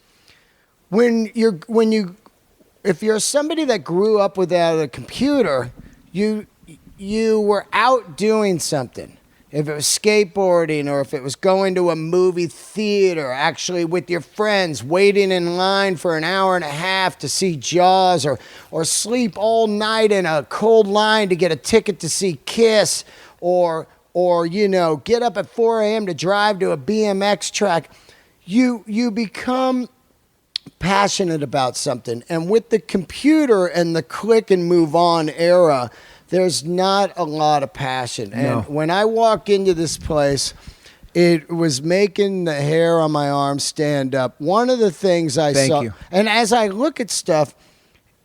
if you're somebody that grew up without a computer, you were out doing something. If it was skateboarding or if it was going to a movie theater, actually with your friends, waiting in line for an hour and a half to see Jaws or sleep all night in a cold line to get a ticket to see Kiss or get up at 4 a.m. to drive to a BMX track, you become passionate about something. And with the computer and the click and move on era, there's not a lot of passion. No. And when I walk into this place, it was making the hair on my arm stand up. One of the things I saw, you. and as I look at stuff,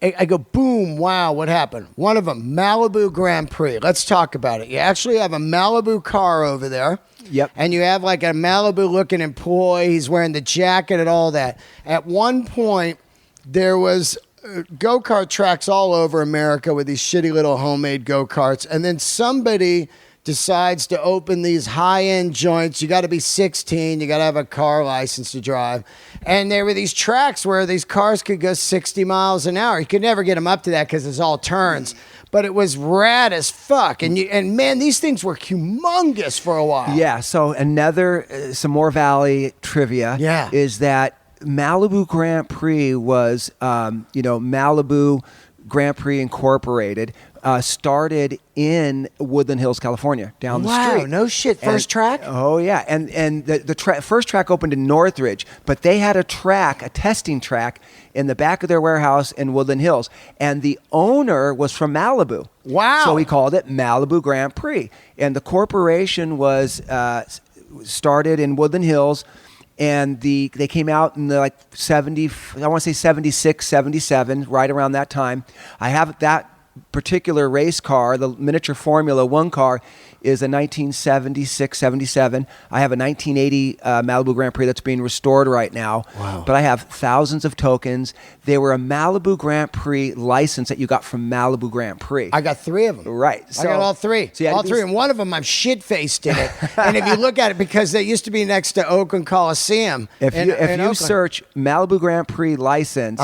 I go, boom, wow, what happened? One of them, Malibu Grand Prix. Let's talk about it. You actually have a Malibu car over there. Yep. And you have like a Malibu-looking employee. He's wearing the jacket and all that. At one point, there was go-kart tracks all over America with these shitty little homemade go-karts. And then somebody decides to open these high-end joints. You got to be 16. You got to have a car license to drive. And there were these tracks where these cars could go 60 miles an hour. You could never get them up to that because it's all turns. But it was rad as fuck. And man, these things were humongous for a while. Yeah, so some more Valley trivia is that Malibu Grand Prix was, Malibu Grand Prix Incorporated started in Woodland Hills, California, down the street. Wow, no shit. First track? Oh, yeah. And the first track opened in Northridge, but they had a testing track in the back of their warehouse in Woodland Hills. And the owner was from Malibu. Wow. So he called it Malibu Grand Prix. And the corporation was started in Woodland Hills. And they came out in the 70, I want to say 76, 77, right around that time. I have that particular race car, the miniature Formula One car, is a 1976, 77. I have a 1980 Malibu Grand Prix that's being restored right now. Wow. But I have thousands of tokens. They were a Malibu Grand Prix license that you got from Malibu Grand Prix. I got 3 of them. Right. I got all 3. So all 3. And one of them, I'm shit-faced in it. And if you look at it, because they used to be next to Oakland Coliseum. If you search Malibu Grand Prix license,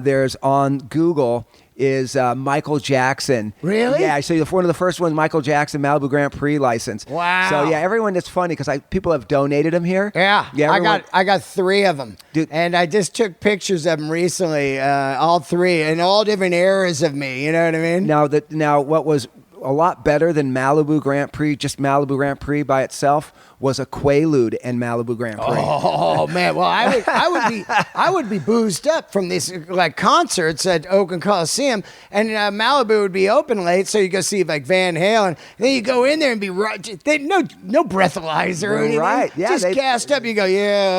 there's on Google is Michael Jackson. Really? Yeah, so one of the first ones, Michael Jackson Malibu Grand Prix license. Wow. So yeah, everyone, it's funny because people have donated them here. Yeah, I got 3 of them. Dude. And I just took pictures of them recently, all 3, in all different eras of me, you know what I mean? Now what was a lot better than Malibu Grand Prix, just Malibu Grand Prix by itself, was a Quaalude and Malibu Grand Prix. Oh man, well I would be boozed up from these concerts at Oakland Coliseum, and Malibu would be open late, so you go see Van Halen. And then you go in there and be no breathalyzer or anything. Right? Yeah, just gassed up. You go,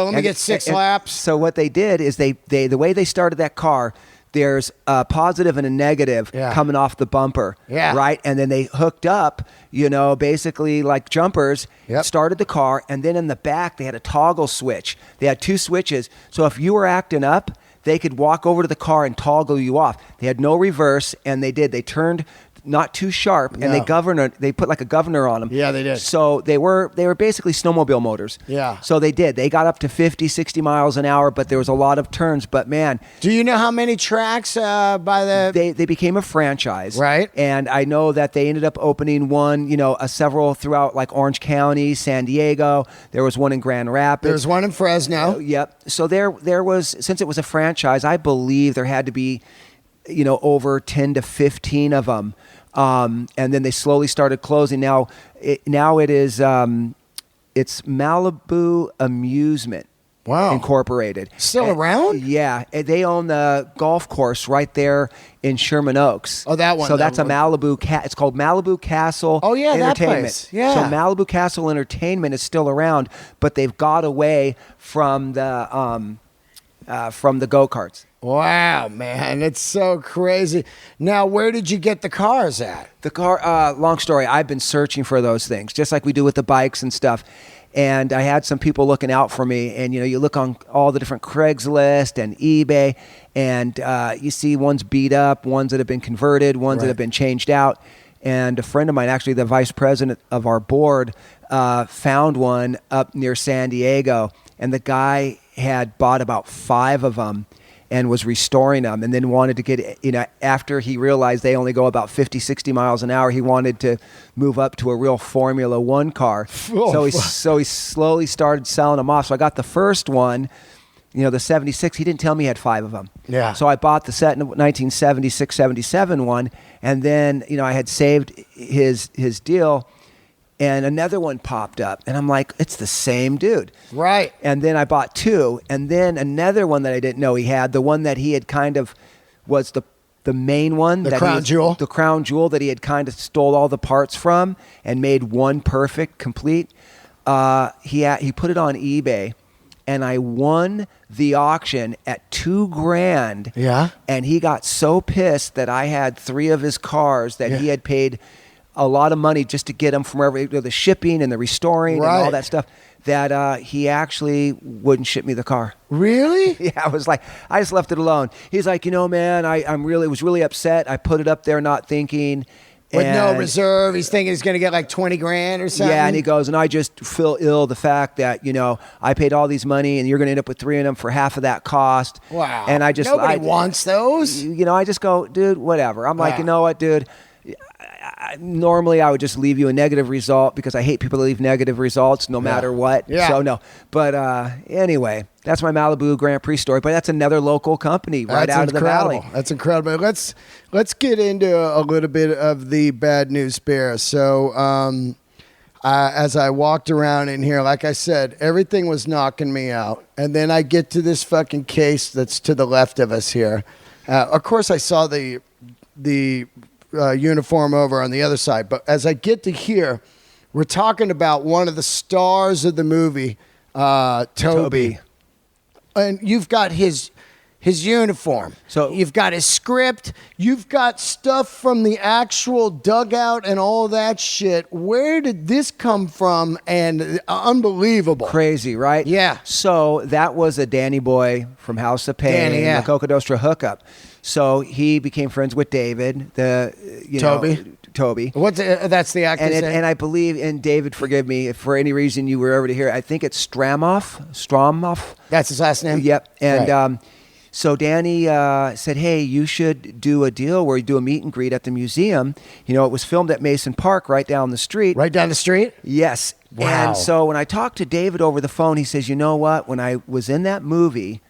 let me get 6 laps. So what they did is they the way they started that car. There's a positive and a negative coming off the bumper, right? And then they hooked up, basically like jumpers, started the car, and then in the back they had a toggle switch. They had 2 switches, so if you were acting up, they could walk over to the car and toggle you off. They had no reverse, and they did. They turned not too sharp, and they put like a governor on them. Yeah, they did. So they were basically snowmobile motors. Yeah. So they got up to 50, 60 miles an hour, but there was a lot of turns. But man, do you know how many tracks they became a franchise, right? And I know that they ended up opening one, several throughout like Orange County, San Diego. There was one in Grand Rapids. There's one in Fresno. Yep. So there was, since it was a franchise, I believe there had to be, over 10 to 15 of them. And then they slowly started closing. Now it is, it's MALIBU Amusement. Wow. Incorporated. Still around? Yeah. They own the golf course right there in Sherman Oaks. Oh, that one. So that's a Malibu. It's called Malibu Castle Entertainment. That place. Yeah. So Malibu Castle Entertainment is still around, but they've got away from the go-karts. Wow, man. It's so crazy. Now, where did you get the cars at? The car, long story. I've been searching for those things, just like we do with the bikes and stuff. And I had some people looking out for me. And, you look on all the different Craigslist and eBay, and you see ones beat up, ones that have been converted, ones that have been changed out. And a friend of mine, actually the vice president of our board, found one up near San Diego. And the guy had bought about 5 of them and was restoring them, and then wanted to get, after he realized they only go about 50, 60 miles an hour, he wanted to move up to a real Formula One car. So he slowly started selling them off. So I got the first one, the 76. He didn't tell me he had 5 of them. Yeah. So I bought the set in 1976, 77 one, and then, I had saved his deal. And another one popped up, and I'm like, it's the same dude. Right. And then I bought 2, and then another one that I didn't know he had, the one that he had kind of was the main one. The crown jewel. The crown jewel that he had kind of stole all the parts from and made one perfect, complete. He put it on eBay, and I won the auction at $2,000. Yeah. And he got so pissed that I had 3 of his cars that he had paid a lot of money just to get them from wherever, the shipping and the restoring and all that stuff, that he actually wouldn't ship me the car. Really? Yeah, I was like, I just left it alone. He's like, man, I was really upset. I put it up there not thinking. With no reserve. He's thinking he's going to get like $20,000 or something. Yeah, and he goes, and I just feel ill the fact that, I paid all these money and you're going to end up with 3 of them for half of that cost. Wow. And Nobody wants those. I just go, dude, whatever. I'm like, you know what, dude? Normally I would just leave you a negative result because I hate people that leave negative results no matter what. Yeah. So no. But anyway, that's my Malibu Grand Prix story. But that's another local company right out of the valley. That's incredible. Let's get into a little bit of the bad news bear. So as I walked around in here, like I said, everything was knocking me out. And then I get to this fucking case that's to the left of us here. Of course, I saw the uniform over on the other side. But as I get to here, we're talking about one of the stars of the movie, Toby. And you've got his uniform. So you've got his script. You've got stuff from the actual dugout and all that shit. Where did this come from? And unbelievable. Crazy, right? Yeah. So that was a Danny boy from House of Pain, the Cocodostra hookup. So he became friends with David, Toby. That's the actor's name? And I believe, and David, forgive me, if for any reason you were ever to hear, I think it's Stromoff. That's his last name? Yep. And so Danny said, hey, you should do a deal where you do a meet and greet at the museum. It was filmed at Mason Park right down the street. Right down the street? Yes. Wow. And so when I talked to David over the phone, he says, you know what? When I was in that movie,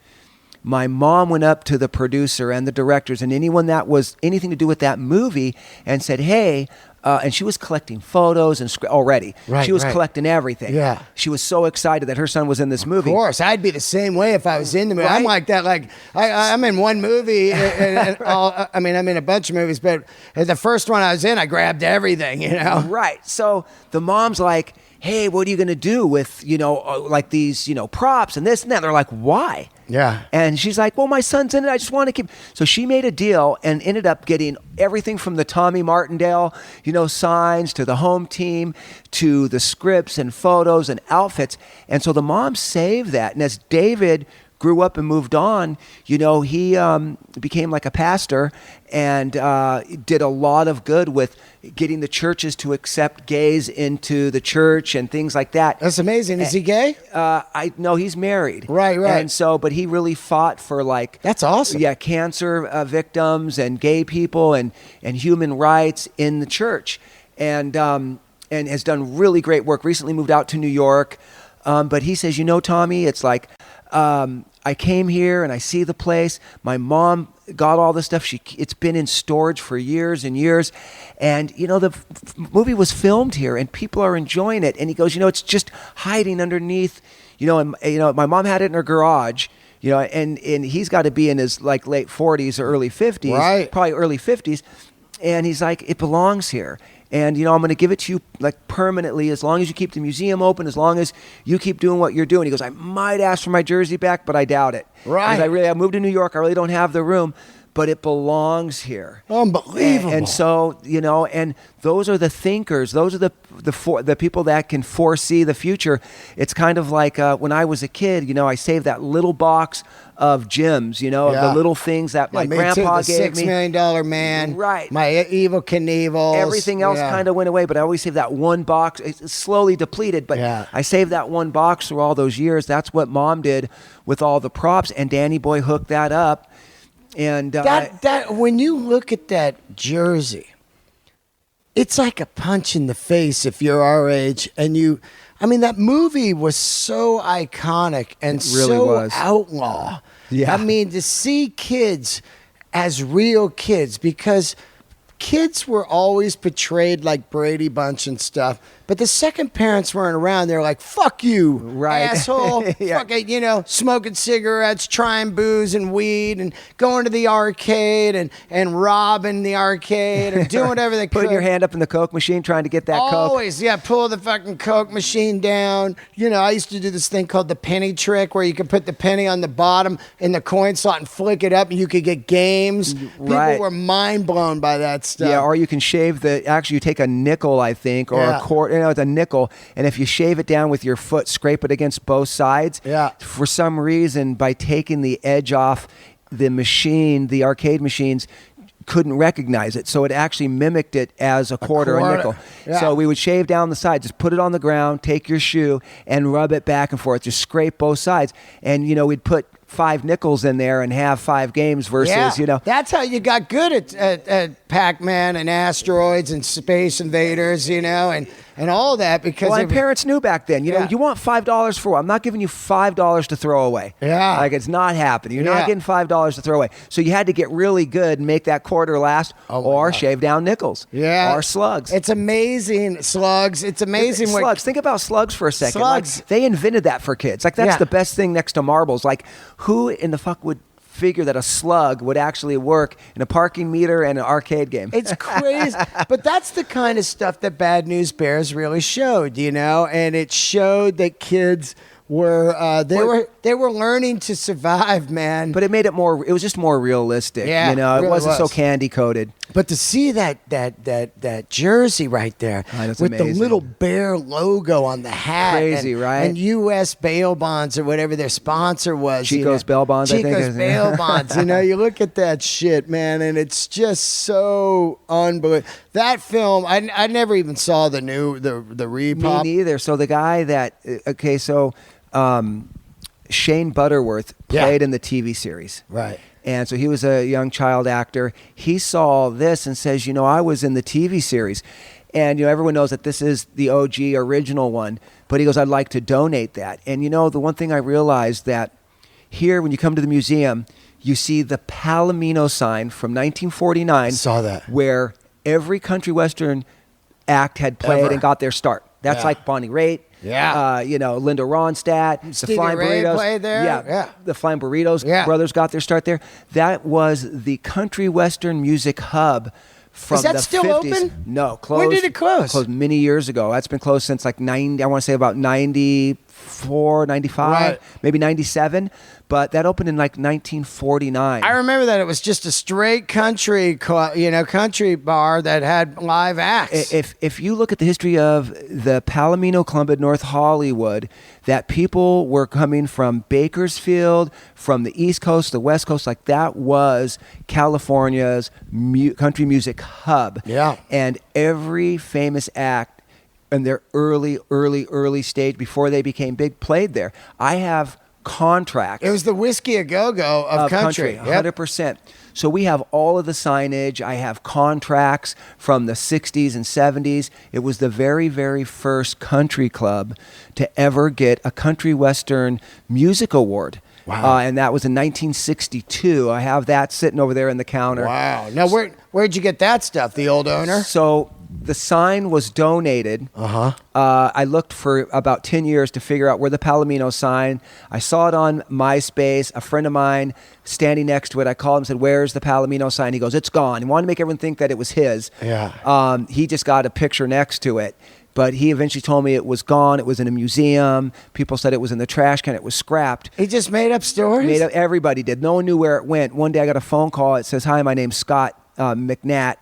my mom went up to the producer and the directors and anyone that was anything to do with that movie and said, hey, and she was collecting photos and already. Right, she was collecting everything. Yeah. She was so excited that her son was in this movie. Of course. I'd be the same way if I was in the movie. Right? I'm like that. Like, I'm in one movie. I'm in a bunch of movies, but the first one I was in, I grabbed everything, Right. So the mom's like, hey, what are you going to do with, like these, props and this and that? They're like, why? Yeah. And she's like, well, my son's in it. I just want to keep. So she made a deal and ended up getting everything from the Tommy Martindale, signs to the home team to the scripts and photos and outfits. And so the mom saved that. And as David grew up and moved on, you know, he became like a pastor and did a lot of good with getting the churches to accept gays into the church and things like that. That's amazing. Is he gay? I know he's married. Right. And so, but he really fought for like... That's awesome. Yeah, cancer victims and gay people and human rights in the church. And has done really great work. Recently moved out to New York. But he says, you know, Tommy, it's like... I came here and I see the place. My mom got all this stuff. It's been in storage for years and years. And, you know, the movie was filmed here and people are enjoying it. And he goes, you know, it's just hiding underneath, you know, and, you know, my mom had it in her garage, you know, and he's got to be in his like late 40s or early 50s, right. Probably early 50s. And he's like, it belongs here. And, you know, I'm going to give it to you like permanently as long as you keep the museum open, as long as you keep doing what you're doing. He goes, I might ask for my jersey back, but I doubt it. Right. I moved to New York. I really don't have the room, but it belongs here. Unbelievable. And so, you know, and those are the thinkers. Those are the people that can foresee the future. It's kind of like when I was a kid, you know, I saved that little box of gems, you know, of the little things that my grandpa gave me. $6 million man. Right. My Evil Knievel's. Everything else kind of went away, but I always saved that one box. It's slowly depleted, but I saved that one box through all those years. That's what Mom did with all the props, and Danny Boy hooked that up. And that when you look at that jersey, it's like a punch in the face if you're our age. And that movie was so iconic and so outlaw. Yeah. I mean, to see kids as real kids, because kids were always portrayed like Brady Bunch and stuff. But the second parents weren't around, they're like, fuck you, asshole. Fuck it, you know, smoking cigarettes, trying booze and weed, and going to the arcade and robbing the arcade or doing whatever they could. Putting your hand up in the Coke machine trying to get that Coke. Always, pull the fucking Coke machine down. You know, I used to do this thing called the penny trick where you could put the penny on the bottom in the coin slot and flick it up and you could get games. Right. People were mind blown by that stuff. Yeah, or you can shave you take a nickel, I think, or a quarter. You know, it's a nickel, and if you shave it down with your foot, scrape it against both sides. Yeah. For some reason, by taking the edge off the machine, the arcade machines couldn't recognize it, so it actually mimicked it as a quarter, a nickel. Yeah. So we would shave down the side, just put it on the ground, take your shoe, and rub it back and forth. Just scrape both sides, and you know we'd put 5 nickels in there and have 5 games versus, you know. That's how you got good at Pac-Man and Asteroids and Space Invaders, you know, and all that because... Well, my parents knew back then, you know, you want $5 for what? I'm not giving you $5 to throw away. Yeah. Like, it's not happening. You're not getting $5 to throw away. So you had to get really good and make that quarter last or shave down nickels. Yeah. Or slugs. It's amazing, slugs. It's amazing. Slugs. Think about slugs for a second. Slugs. Like, they invented that for kids. Like, that's the best thing next to marbles. Like, who in the fuck would figure that a slug would actually work in a parking meter and an arcade game? It's crazy. But that's the kind of stuff that Bad News Bears really showed, you know, and it showed that kids were they were learning to survive, man. But it made it was just more realistic. Yeah, you know, it wasn't so candy coated. But to see that jersey right there with amazing. The little bear logo on the hat, crazy, right? And U.S. bail bonds or whatever their sponsor was, Chico's bail bonds. Chico's bail bonds. You know, you look at that shit, man, and it's just so unbelievable. That film, I never even saw the repop. Me neither. So the guy Shane Butterworth played in the TV series. Right. And so he was a young child actor. He saw this and says, you know, I was in the TV series. And, you know, everyone knows that this is the OG original one. But he goes, I'd like to donate that. And, you know, the one thing I realized that here, when you come to the museum, you see the Palomino sign from 1949. Saw that. Where every country western act had played and got their start. That's like Bonnie Raitt. Yeah. You know, Linda Ronstadt, Stevie the Flying Ray Burritos. played there. Yeah. The Flying Burritos brothers got their start there. That was the country western music hub from the 50s. Is that still open? No, closed. When did it close? Closed many years ago. That's been closed since like 90, I want to say about 95 94, 95, Right. maybe 97. But that opened in like 1949. I remember that it was just a straight country bar that had live acts. If you look at the history of the Palomino Club in North Hollywood, that people were coming from Bakersfield, from the East Coast, the West Coast, like that was California's country music hub. Yeah. And every famous act in their early stage before they became big played there. I have contracts. It was the Whiskey A Go-Go of country. Yep. 100%. So we have all of the signage. I have contracts from the 60s and 70s. It was the very, very first country club to ever get a country western music award. Wow. And that was in 1962. I have that sitting over there in the counter. Wow. Now, where'd you get that stuff? The old owner? So the sign was donated. I looked for about 10 years to figure out where the Palomino sign. I saw it on MySpace. A friend of mine standing next to it, I called him and said, "Where's the Palomino sign?" He goes, "It's gone." He wanted to make everyone think that it was his. Yeah. He just got a picture next to it. But he eventually told me it was gone. It was in a museum. People said it was in the trash can. It was scrapped. He just made up stories? Everybody did. No one knew where it went. One day I got a phone call. It says, "Hi, my name's Scott McNatt,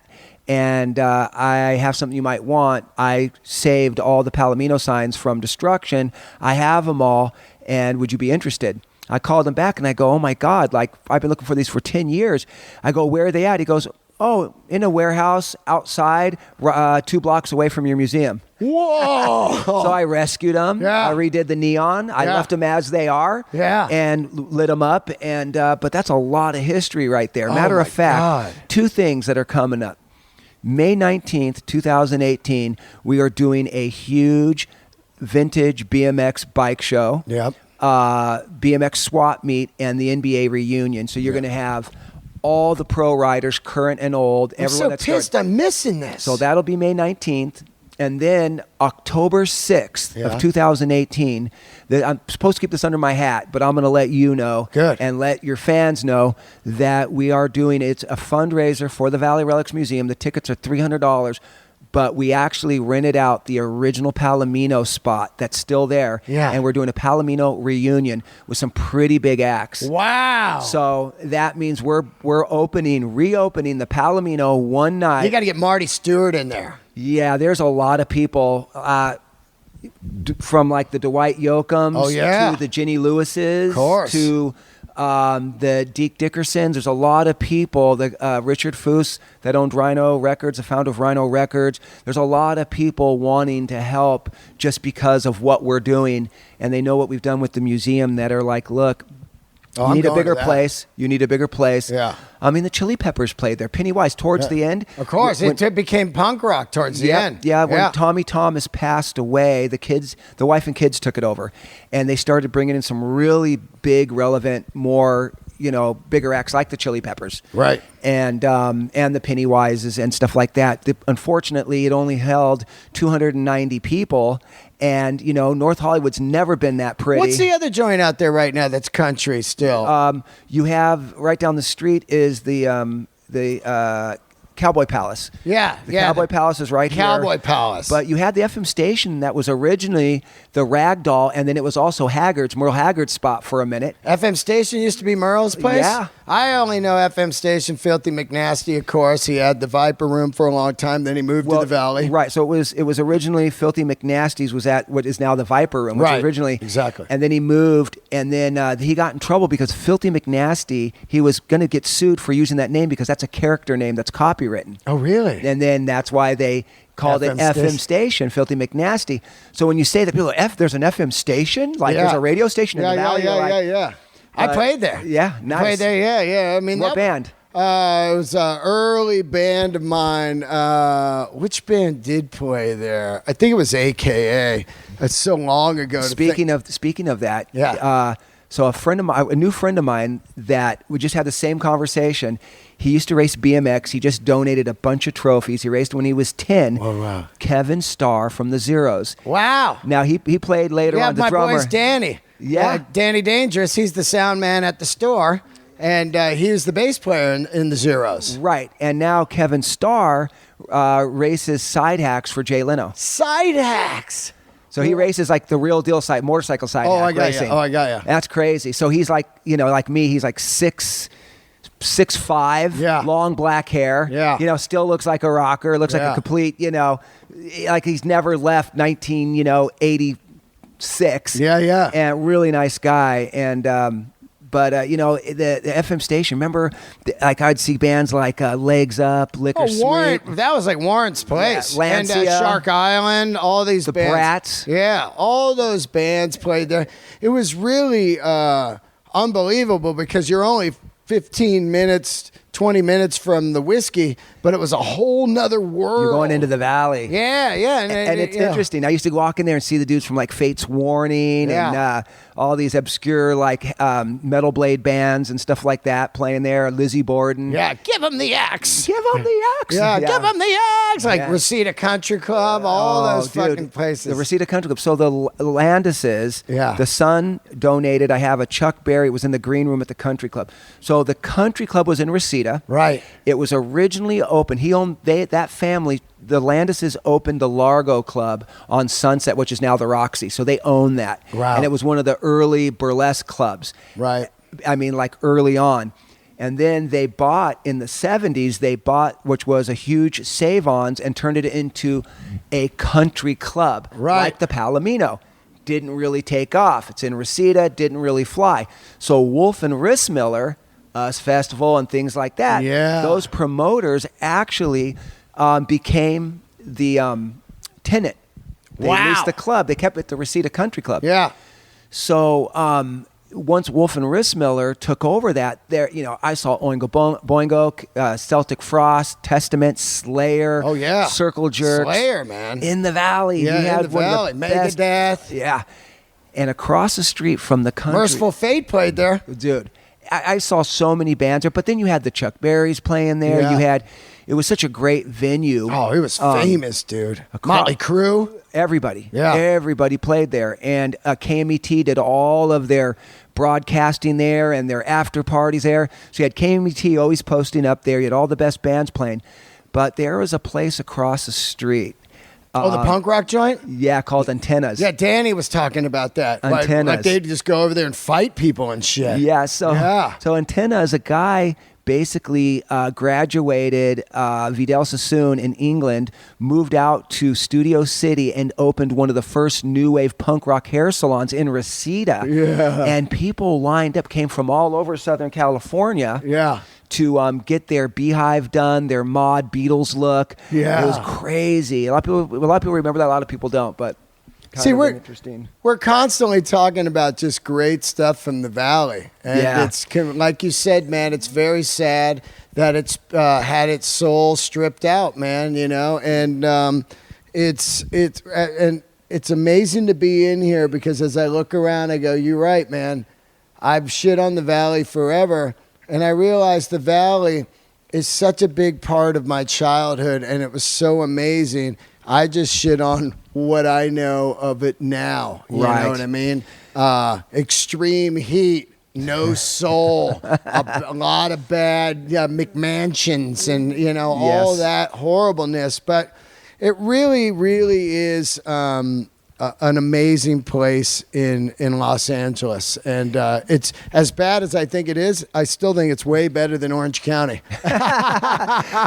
and I have something you might want. I saved all the Palomino signs from destruction. I have them all, and would you be interested?" I called him back, and I go, "Oh, my God, like I've been looking for these for 10 years. I go, "Where are they at?" He goes, "Oh, in a warehouse outside, 2 blocks away from your museum." Whoa! So I rescued them. Yeah. I redid the neon. I left them as they are. Yeah. And lit them up. And but that's a lot of history right there. Matter of fact, God. 2 things that are coming up. May 19th, 2018, we are doing a huge vintage BMX bike show. Yep. BMX swap meet and the NBA reunion. So you're going to have all the pro riders, current and old. I'm so pissed I'm missing this. So that'll be May 19th. And then October 6th of 2018, I'm supposed to keep this under my hat, but I'm going to let you know and let your fans know that we are doing, it's a fundraiser for the Valley Relics Museum. The tickets are $300, but we actually rented out the original Palomino spot that's still there. Yeah. And we're doing a Palomino reunion with some pretty big acts. Wow. So that means we're reopening the Palomino one night. You got to get Marty Stewart in there. Yeah, there's a lot of people from like the Dwight Yoakams to the Ginny Lewises to the Deke Dickersons. There's a lot of people. Richard Foose that owned Rhino Records, the founder of Rhino Records. There's a lot of people wanting to help just because of what we're doing, and they know what we've done with the museum that are like, look, you need a bigger place. You need a bigger place. Yeah. I mean, the Chili Peppers played there. Pennywise towards the end. Of course. It became punk rock towards the end. Yeah. When Tommy Thomas passed away, the wife and kids took it over. And they started bringing in some really big, relevant, more, bigger acts like the Chili Peppers. Right. And the Pennywises and stuff like that. Unfortunately, it only held 290 people. And, North Hollywood's never been that pretty. What's the other joint out there right now that's country still? You have right down the street is the Cowboy Palace. Yeah. The Cowboy Palace is right here. Cowboy Palace. But you had the FM station that was originally the Ragdoll, and then it was also Merle Haggard's spot for a minute. FM station used to be Merle's place? Yeah. I only know FM station Filthy McNasty, of course. He had the Viper Room for a long time, then he moved to the Valley. Right, so it was originally Filthy McNasty's was at what is now the Viper Room, which was originally. Exactly. And then he moved, and then he got in trouble because Filthy McNasty, he was going to get sued for using that name because that's a character name that's copywritten. Oh, really? And then that's why they called it FM station, Filthy McNasty. So when you say that, people are, there's an FM station? Like there's a radio station in the Valley? Yeah. I played there. Yeah, nice. I played there, yeah. I mean, what band? It was an early band of mine. Which band did play there? I think it was AKA. That's so long ago. Speaking of that, so a new friend of mine that we just had the same conversation. He used to race BMX. He just donated a bunch of trophies. He raced when he was 10. Oh, wow. Kevin Starr from the Zeros. Wow. Now, he played later on the my drummer. boy's Danny. Yeah. Danny Dangerous. He's the sound man at the store. And he was the bass player in the Zeros. Right. And now Kevin Starr races side hacks for Jay Leno. Side hacks. So he races like the real deal side, motorcycle side. Oh, I got racing. you. Oh, I got you. That's crazy. So he's like, like me, he's like 6'5", Yeah. long black hair. Yeah. Still looks like a rocker, looks like a complete, like he's never left 1986. Yeah. And really nice guy. And, but the FM station. Remember, like I'd see bands like Legs Up, Liquor Warrant. Sweet. That was like Warrant's place. Yeah, and Lancia, Shark Island. All these the bands. Brats. Yeah, all those bands played there. It was really unbelievable because you're only 15 minutes, 20 minutes from the whiskey, but it was a whole nother world. You're going into the valley. Yeah. And it's interesting. I used to walk in there and see the dudes from like Fate's Warning and all these obscure like metal blade bands and stuff like that playing there. Lizzie Borden. Yeah, give them the axe. Give them the axe. Yeah, give them the axe. Like Reseda Country Club, all those fucking places. The Reseda Country Club. So the Landises, the son donated. I have a Chuck Berry. It was in the green room at the country club. So the country club was in Reseda. Right. It was originally open. That family, the Landises opened the Largo Club on Sunset, which is now the Roxy. So they own that. Wow. And it was one of the early burlesque clubs. Right. I mean, like early on. And then they bought, in the 70s, which was a huge save-ons, and turned it into a country club. Right. Like the Palomino. Didn't really take off. It's in Reseda, didn't really fly. So Wolf and Rissmiller, Us Festival and things like that, those promoters actually became the tenant. They leased the club. They kept it the Reseda Country Club. Yeah. So once Wolf and Rissmiller took over that, I saw Oingo Boingo, Celtic Frost, Testament, Slayer, Circle Jerks. Slayer, man. In the Valley. Yeah, in the Valley. Megadeth. Yeah. And across the street from the country. Merciful Fate played there. Dude, I saw so many bands there, but then you had the Chuck Berrys playing there. Yeah. It was such a great venue. Oh, it was famous, dude. Motley Crue. Everybody. Yeah. Everybody played there. And KMET did all of their broadcasting there and their after parties there. So you had KMET always posting up there. You had all the best bands playing. But there was a place across the street. The punk rock joint? Yeah, called Antennas. Yeah, Danny was talking about that. Antennas. Like they'd just go over there and fight people and shit. Yeah, so Antenna is a guy basically graduated Vidal Sassoon in England, moved out to Studio City and opened one of the first new wave punk rock hair salons in Reseda. Yeah. And people lined up, came from all over Southern California. Yeah. To get their Beehive done, their mod Beatles look. Yeah. It was crazy. A lot of people remember that. A lot of people don't, but we're interesting. We're constantly talking about just great stuff from the Valley, and it's like you said, man. It's very sad that it's had its soul stripped out, man. And it's amazing to be in here because as I look around, I go, "You're right, man. I've shit on the Valley forever." And I realized the Valley is such a big part of my childhood, and it was so amazing. I just shit on what I know of it now. You know what I mean? Extreme heat, no soul, a lot of bad McMansions, and all that horribleness. But it really, really is an amazing place in Los Angeles, and it's as bad as I think it is. I still think it's way better than Orange County.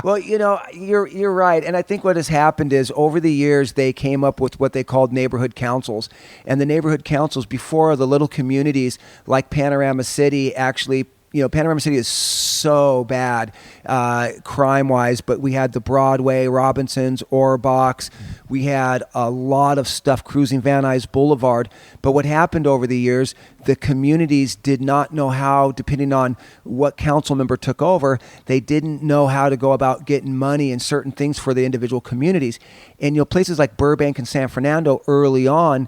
Well, you're right, and I think what has happened is over the years they came up with what they called neighborhood councils, and the neighborhood councils before the little communities like Panorama City actually. Panorama City is so bad crime-wise, but we had the Broadway, Robinsons, Orbach's. We had a lot of stuff cruising Van Nuys Boulevard. But what happened over the years, the communities did not know how, depending on what council member took over, they didn't know how to go about getting money and certain things for the individual communities. And places like Burbank and San Fernando early on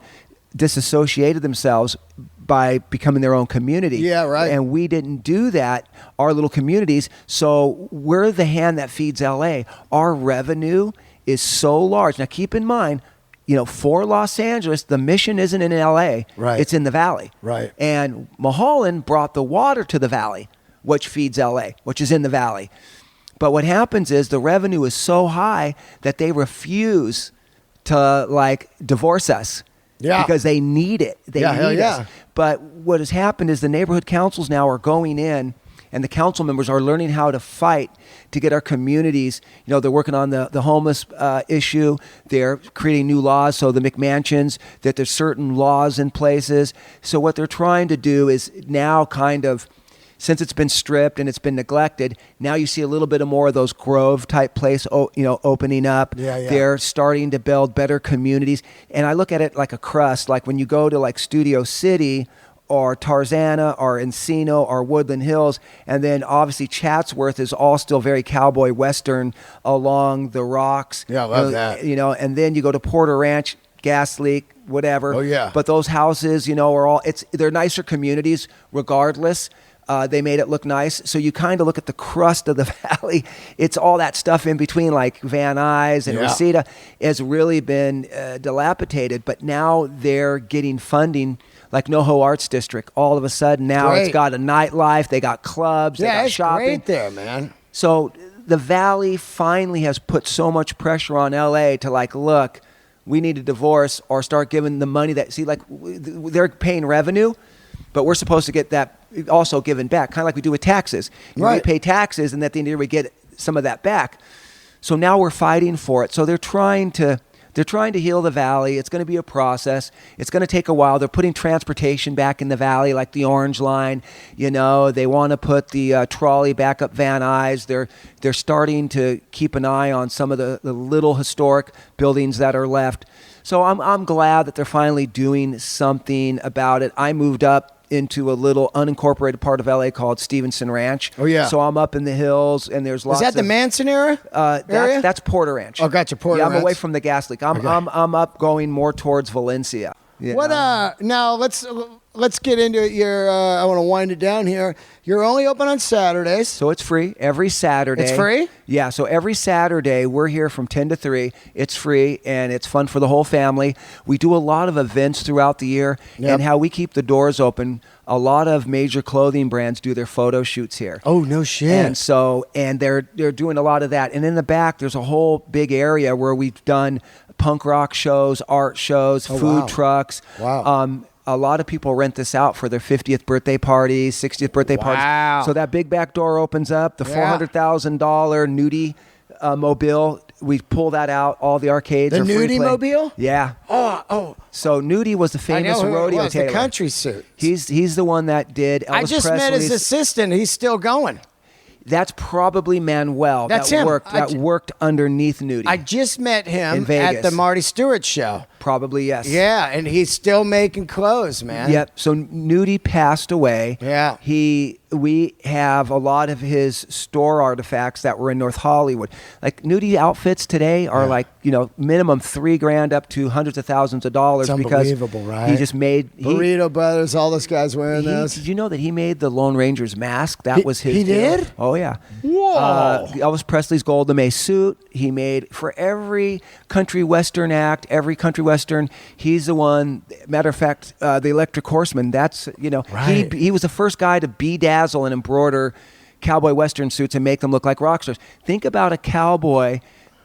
disassociated themselves by becoming their own community. Yeah, right. And we didn't do that, our little communities. So we're the hand that feeds LA. Our revenue is so large. Now keep in mind, for Los Angeles, the mission isn't in LA. Right. It's in the Valley. Right. And Mulholland brought the water to the Valley, which feeds LA, which is in the Valley. But what happens is the revenue is so high that they refuse to divorce us. Yeah. Because they need it. They hell need us. But what has happened is the neighborhood councils now are going in, and the council members are learning how to fight to get our communities. You know, they're working on the homeless issue. They're creating new laws. So the McMansions, that there's certain laws in places. So what they're trying to do is now kind of, since it's been stripped and it's been neglected, now you see a little bit of more of those Grove type place, opening up. They're starting to build better communities. And I look at it like a crust. Like when you go to like Studio City or Tarzana or Encino or Woodland Hills, and then obviously Chatsworth is all still very cowboy western along the rocks. Yeah, I love that. You know, and then you go to Porter Ranch, gas leak, whatever. Oh yeah. But those houses, you know, they're nicer communities regardless. They made it look nice. So you kind of look at the crust of the valley. It's all that stuff in between, like Van Nuys and Reseda, has really been dilapidated. But now they're getting funding, like NoHo Arts District. All of a sudden now it's got a nightlife. They got clubs. They got shopping. Great there, man. So the valley finally has put so much pressure on LA to like, look, we need a divorce or start giving the money that, see, like they're paying revenue, but we're supposed to get that also given back, kind of like we do with taxes. We pay taxes, and at the end of the year we get some of that back. So now we're fighting for it. So they're trying to heal the valley. It's going to be a process. It's going to take a while. They're putting transportation back in the valley, like the Orange Line. You know, they want to put the trolley back up Van Nuys. They're starting to keep an eye on some of the little historic buildings that are left. So I'm glad that they're finally doing something about it. I moved up into a little unincorporated part of LA called Stevenson Ranch. Oh yeah. So I'm up in the hills, and there's lots. Is that the Manson area? That's Porter Ranch. Oh, gotcha. Porter Ranch. I'm away from the gas leak. I'm up going more towards Valencia. Yeah. What now let's get into it. I want to wind it down here. You're only open on Saturdays. So it's free every Saturday. It's free? Yeah, so every Saturday we're here from 10 to 3. It's free and it's fun for the whole family. We do a lot of events throughout the year, and how we keep the doors open. A lot of major clothing brands do their photo shoots here. Oh, no shit. And they're doing a lot of that. And in the back there's a whole big area where we've done punk rock shows, art shows, food trucks. Wow. A lot of people rent this out for their 50th birthday parties, 60th birthday parties. So that big back door opens up. The $400,000 Nudie mobile, we pull that out. All the arcades are free Nudie play. mobile? Yeah. Oh. So Nudie was the famous rodeo tailor. The country suit. He's the one that did Elvis I just met his assistant. He's still going. That's probably Manuel. That's him. Worked underneath Nudie. I just met him in Vegas at the Marty Stewart show. Probably, yes. Yeah, and he's still making clothes, man. Yep. So Nudie passed away. Yeah. We have a lot of his store artifacts that were in North Hollywood. Like Nudie outfits today are like, minimum $3,000 up to hundreds of thousands of dollars. It's unbelievable, because right? He just made Burrito Brothers, all those guys wearing those. Did you know that he made the Lone Ranger's mask? That was his. He deal. did? Oh yeah. Whoa. Elvis Presley's Golden May suit. He made for every country western act, every country western. He's the one. Matter of fact, the Electric Horseman. That's Right. He was the first guy to bedazzle and embroider cowboy western suits and make them look like rock stars. Think about a cowboy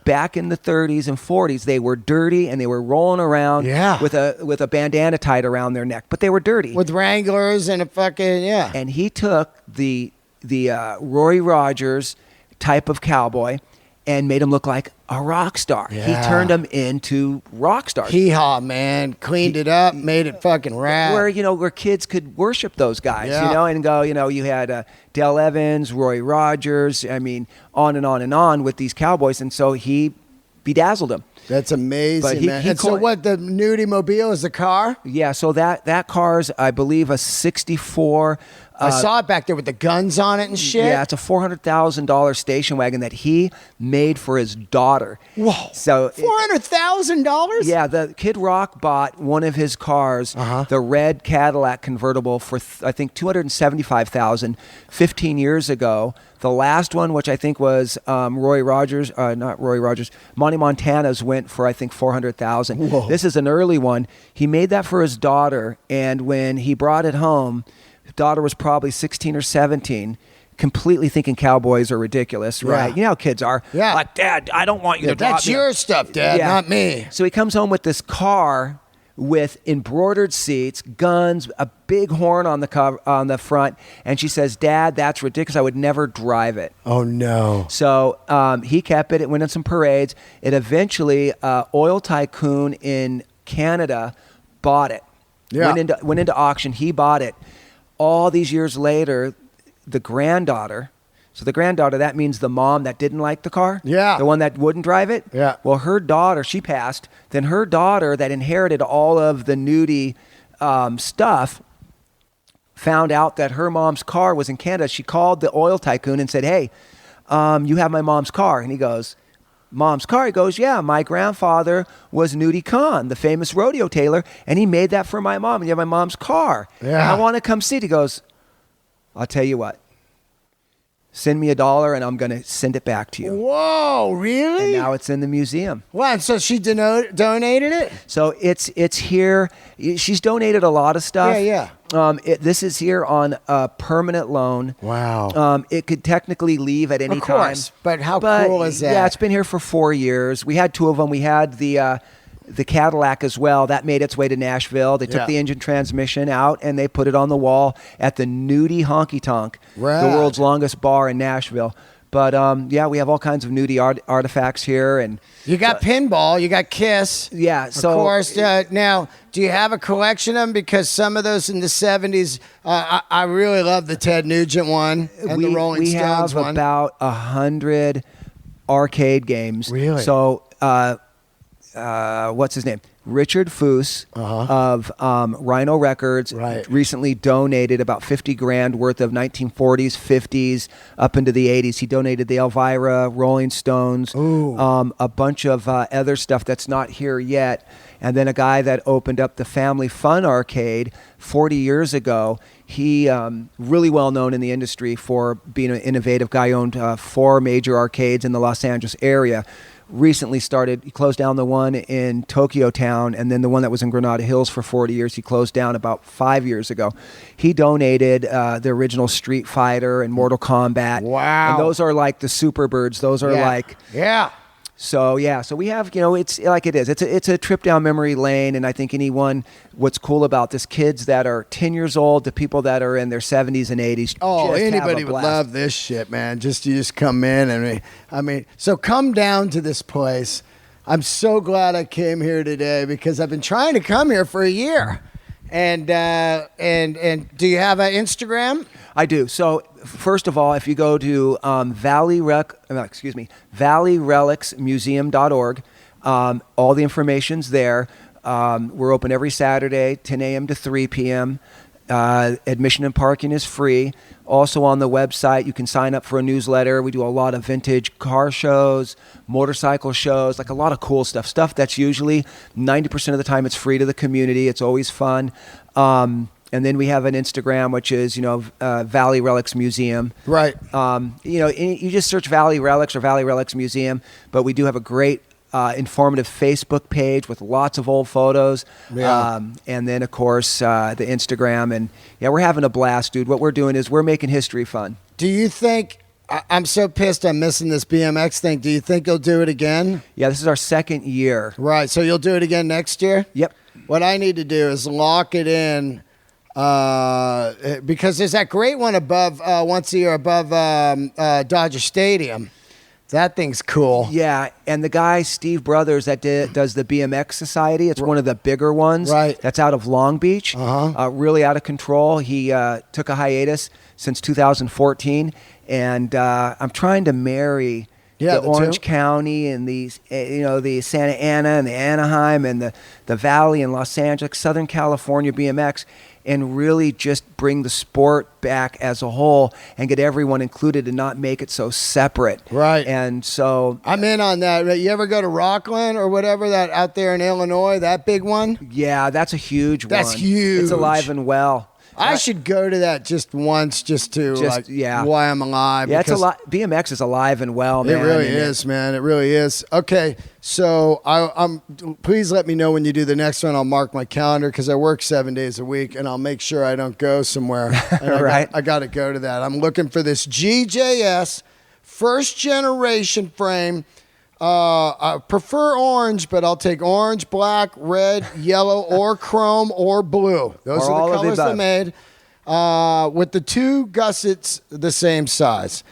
back in the 30s and 40s. They were dirty and they were rolling around with a bandana tied around their neck, but they were dirty with Wranglers and a fucking And he took the Roy Rogers type of cowboy and made him look like a rock star. Yeah. He turned them into rock stars. Hee-haw, man. Cleaned it up, made it fucking rad. Where kids could worship those guys, and go, you had Del Evans, Roy Rogers, I mean, on and on and on with these cowboys. And so he bedazzled them. That's amazing, man. And so what, the Nudie Mobile is the car? Yeah, so that car's, I believe, a 64... I saw it back there with the guns on it and shit. Yeah, it's a $400,000 station wagon that he made for his daughter. Whoa. So $400,000? Yeah, the Kid Rock bought one of his cars, the red Cadillac convertible, for I think $275,000 15 years ago. The last one, which I think was Monty Montana's, went for I think $400,000. This is an early one. He made that for his daughter, and when he brought it home, his daughter was probably 16 or 17, completely thinking cowboys are ridiculous, right? You know how kids are. Yeah. Like, Dad, I don't want you to drop That's me. your stuff, Dad, not me. So he comes home with this car with embroidered seats, guns, a big horn on the cover, on the front, and she says, "Dad, that's ridiculous. I would never drive it." Oh no! So he kept it. It went on some parades. It eventually, oil tycoon in Canada bought it. Yeah. Went into auction. He bought it. All these years later, the granddaughter. So the granddaughter, that means the mom that didn't like the car. Yeah. The one that wouldn't drive it. Yeah. Well, her daughter, she passed. Then her daughter that inherited all of the Nudie stuff found out that her mom's car was in Canada. She called the oil tycoon and said, "Hey, you have my mom's car." And he goes, "Mom's car?" He goes, "Yeah, my grandfather was Nudie Khan, the famous rodeo tailor, and he made that for my mom. And you have my mom's car. Yeah. I want to come see it." He goes, "I'll tell you what. Send me $1 and I'm going to send it back to you." Whoa! Really? And now it's in the museum. Wow! And so she donated it? So it's here. She's donated a lot of stuff. Yeah. This is here on a permanent loan. Wow. It could technically leave at any Of course, time. but how cool is that? Yeah, it's been here for 4 years. We had 2 of them. We had the Cadillac as well. That made its way to Nashville. They took Yeah. the engine transmission out and they put it on the wall at the Nudie Honky Tonk, Rad. the world's longest bar in Nashville. But yeah, we have all kinds of Nudie artifacts here, and You got pinball. You got Kiss. yeah. So Of course. Now, do you have a collection of them? Because some of those in the 70s, I really love the Ted Nugent one and the Rolling we Stones have one. about 100 arcade games. Really? So what's his name? Richard Foose of Rhino Records Right. recently donated about 50 grand worth of 1940s, 50s, up into the 80s. He donated the Elvira, Rolling Stones, a bunch of other stuff that's not here yet. And then a guy that opened up the Family Fun Arcade 40 years ago. He really well known in the industry for being an innovative guy. Owned 4 major arcades in the Los Angeles area. Recently he closed down the one in Tokyo Town, and then the one that was in Granada Hills for 40 years, he closed down about 5 years ago. He donated the original Street Fighter and Mortal Kombat. Wow. And those are like the Super Birds. Those are like... Yeah. So yeah, so we have, it's like it is. It's a trip down memory lane, and I think what's cool about this, kids that are 10 years old to people that are in their 70s and 80s. Oh, just have a anybody would blast. love this shit, man. You just come in and so come down to this place. I'm so glad I came here today because I've been trying to come here for a year. And do you have an Instagram? I do. So first of all, if you go to valleyrelicsmuseum.org, all the information's there. We're open every Saturday, 10 a.m. to 3 p.m. Admission and parking is free. Also on the website, you can sign up for a newsletter. We do a lot of vintage car shows, motorcycle shows, like a lot of cool stuff. Stuff that's usually 90% of the time it's free to the community. It's always fun. And then we have an Instagram, which is, Valley Relics Museum. Right. You just search Valley Relics or Valley Relics Museum, but we do have a great informative Facebook page with lots of old photos. Yeah. And then, of course, the Instagram. And, yeah, we're having a blast, dude. What we're doing is we're making history fun. Do you think, I'm so pissed I'm missing this BMX thing. Do you think you'll do it again? Yeah, this is our second year. Right. So you'll do it again next year? Yep. What I need to do is lock it in because there's that great one above, once a year above Dodger Stadium. That thing's cool. Yeah, and the guy, Steve Brothers, that does the BMX Society, it's one of the bigger ones. Right. That's out of Long Beach. Really out of control. He took a hiatus since 2014, and I'm trying to marry the Orange County and the Santa Ana and the Anaheim and the Valley and Los Angeles, Southern California BMX, and really just bring the sport back as a whole and get everyone included and not make it so separate. Right. And so I'm in on that. You ever go to Rockland or whatever, that out there in Illinois, that big one? yeah, that's a huge one. That's huge. It's alive and well. I should go to that just once just to why I'm alive. Yeah, it's a lot. BMX is alive and well, man. It really is, man. It really is. Okay, so I'm. Please let me know when you do the next one. I'll mark my calendar because I work 7 days a week, and I'll make sure I don't go somewhere. And Right. I got to go to that. I'm looking for this GJS first generation frame. I prefer orange, but I'll take orange, black, red, yellow, or chrome, or blue. Those Or are all the of the colors they above. made. With the 2 gussets the same size.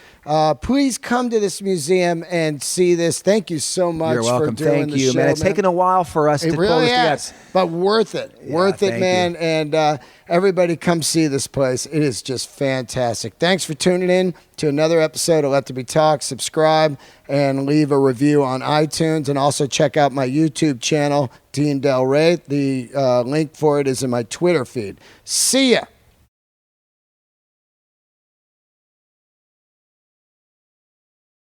Please come to this museum and see this. Thank you so much You're welcome. for doing Thank the you, show, man. It's taken a while for us It to pull really this together. has, but worth it. Worth it, thank man. you. And everybody come see this place. It is just fantastic. Thanks for tuning in to another episode of Let There Be Talk. Subscribe and leave a review on iTunes. And also check out my YouTube channel, Dean Del Rey. The link for it is in my Twitter feed. See ya.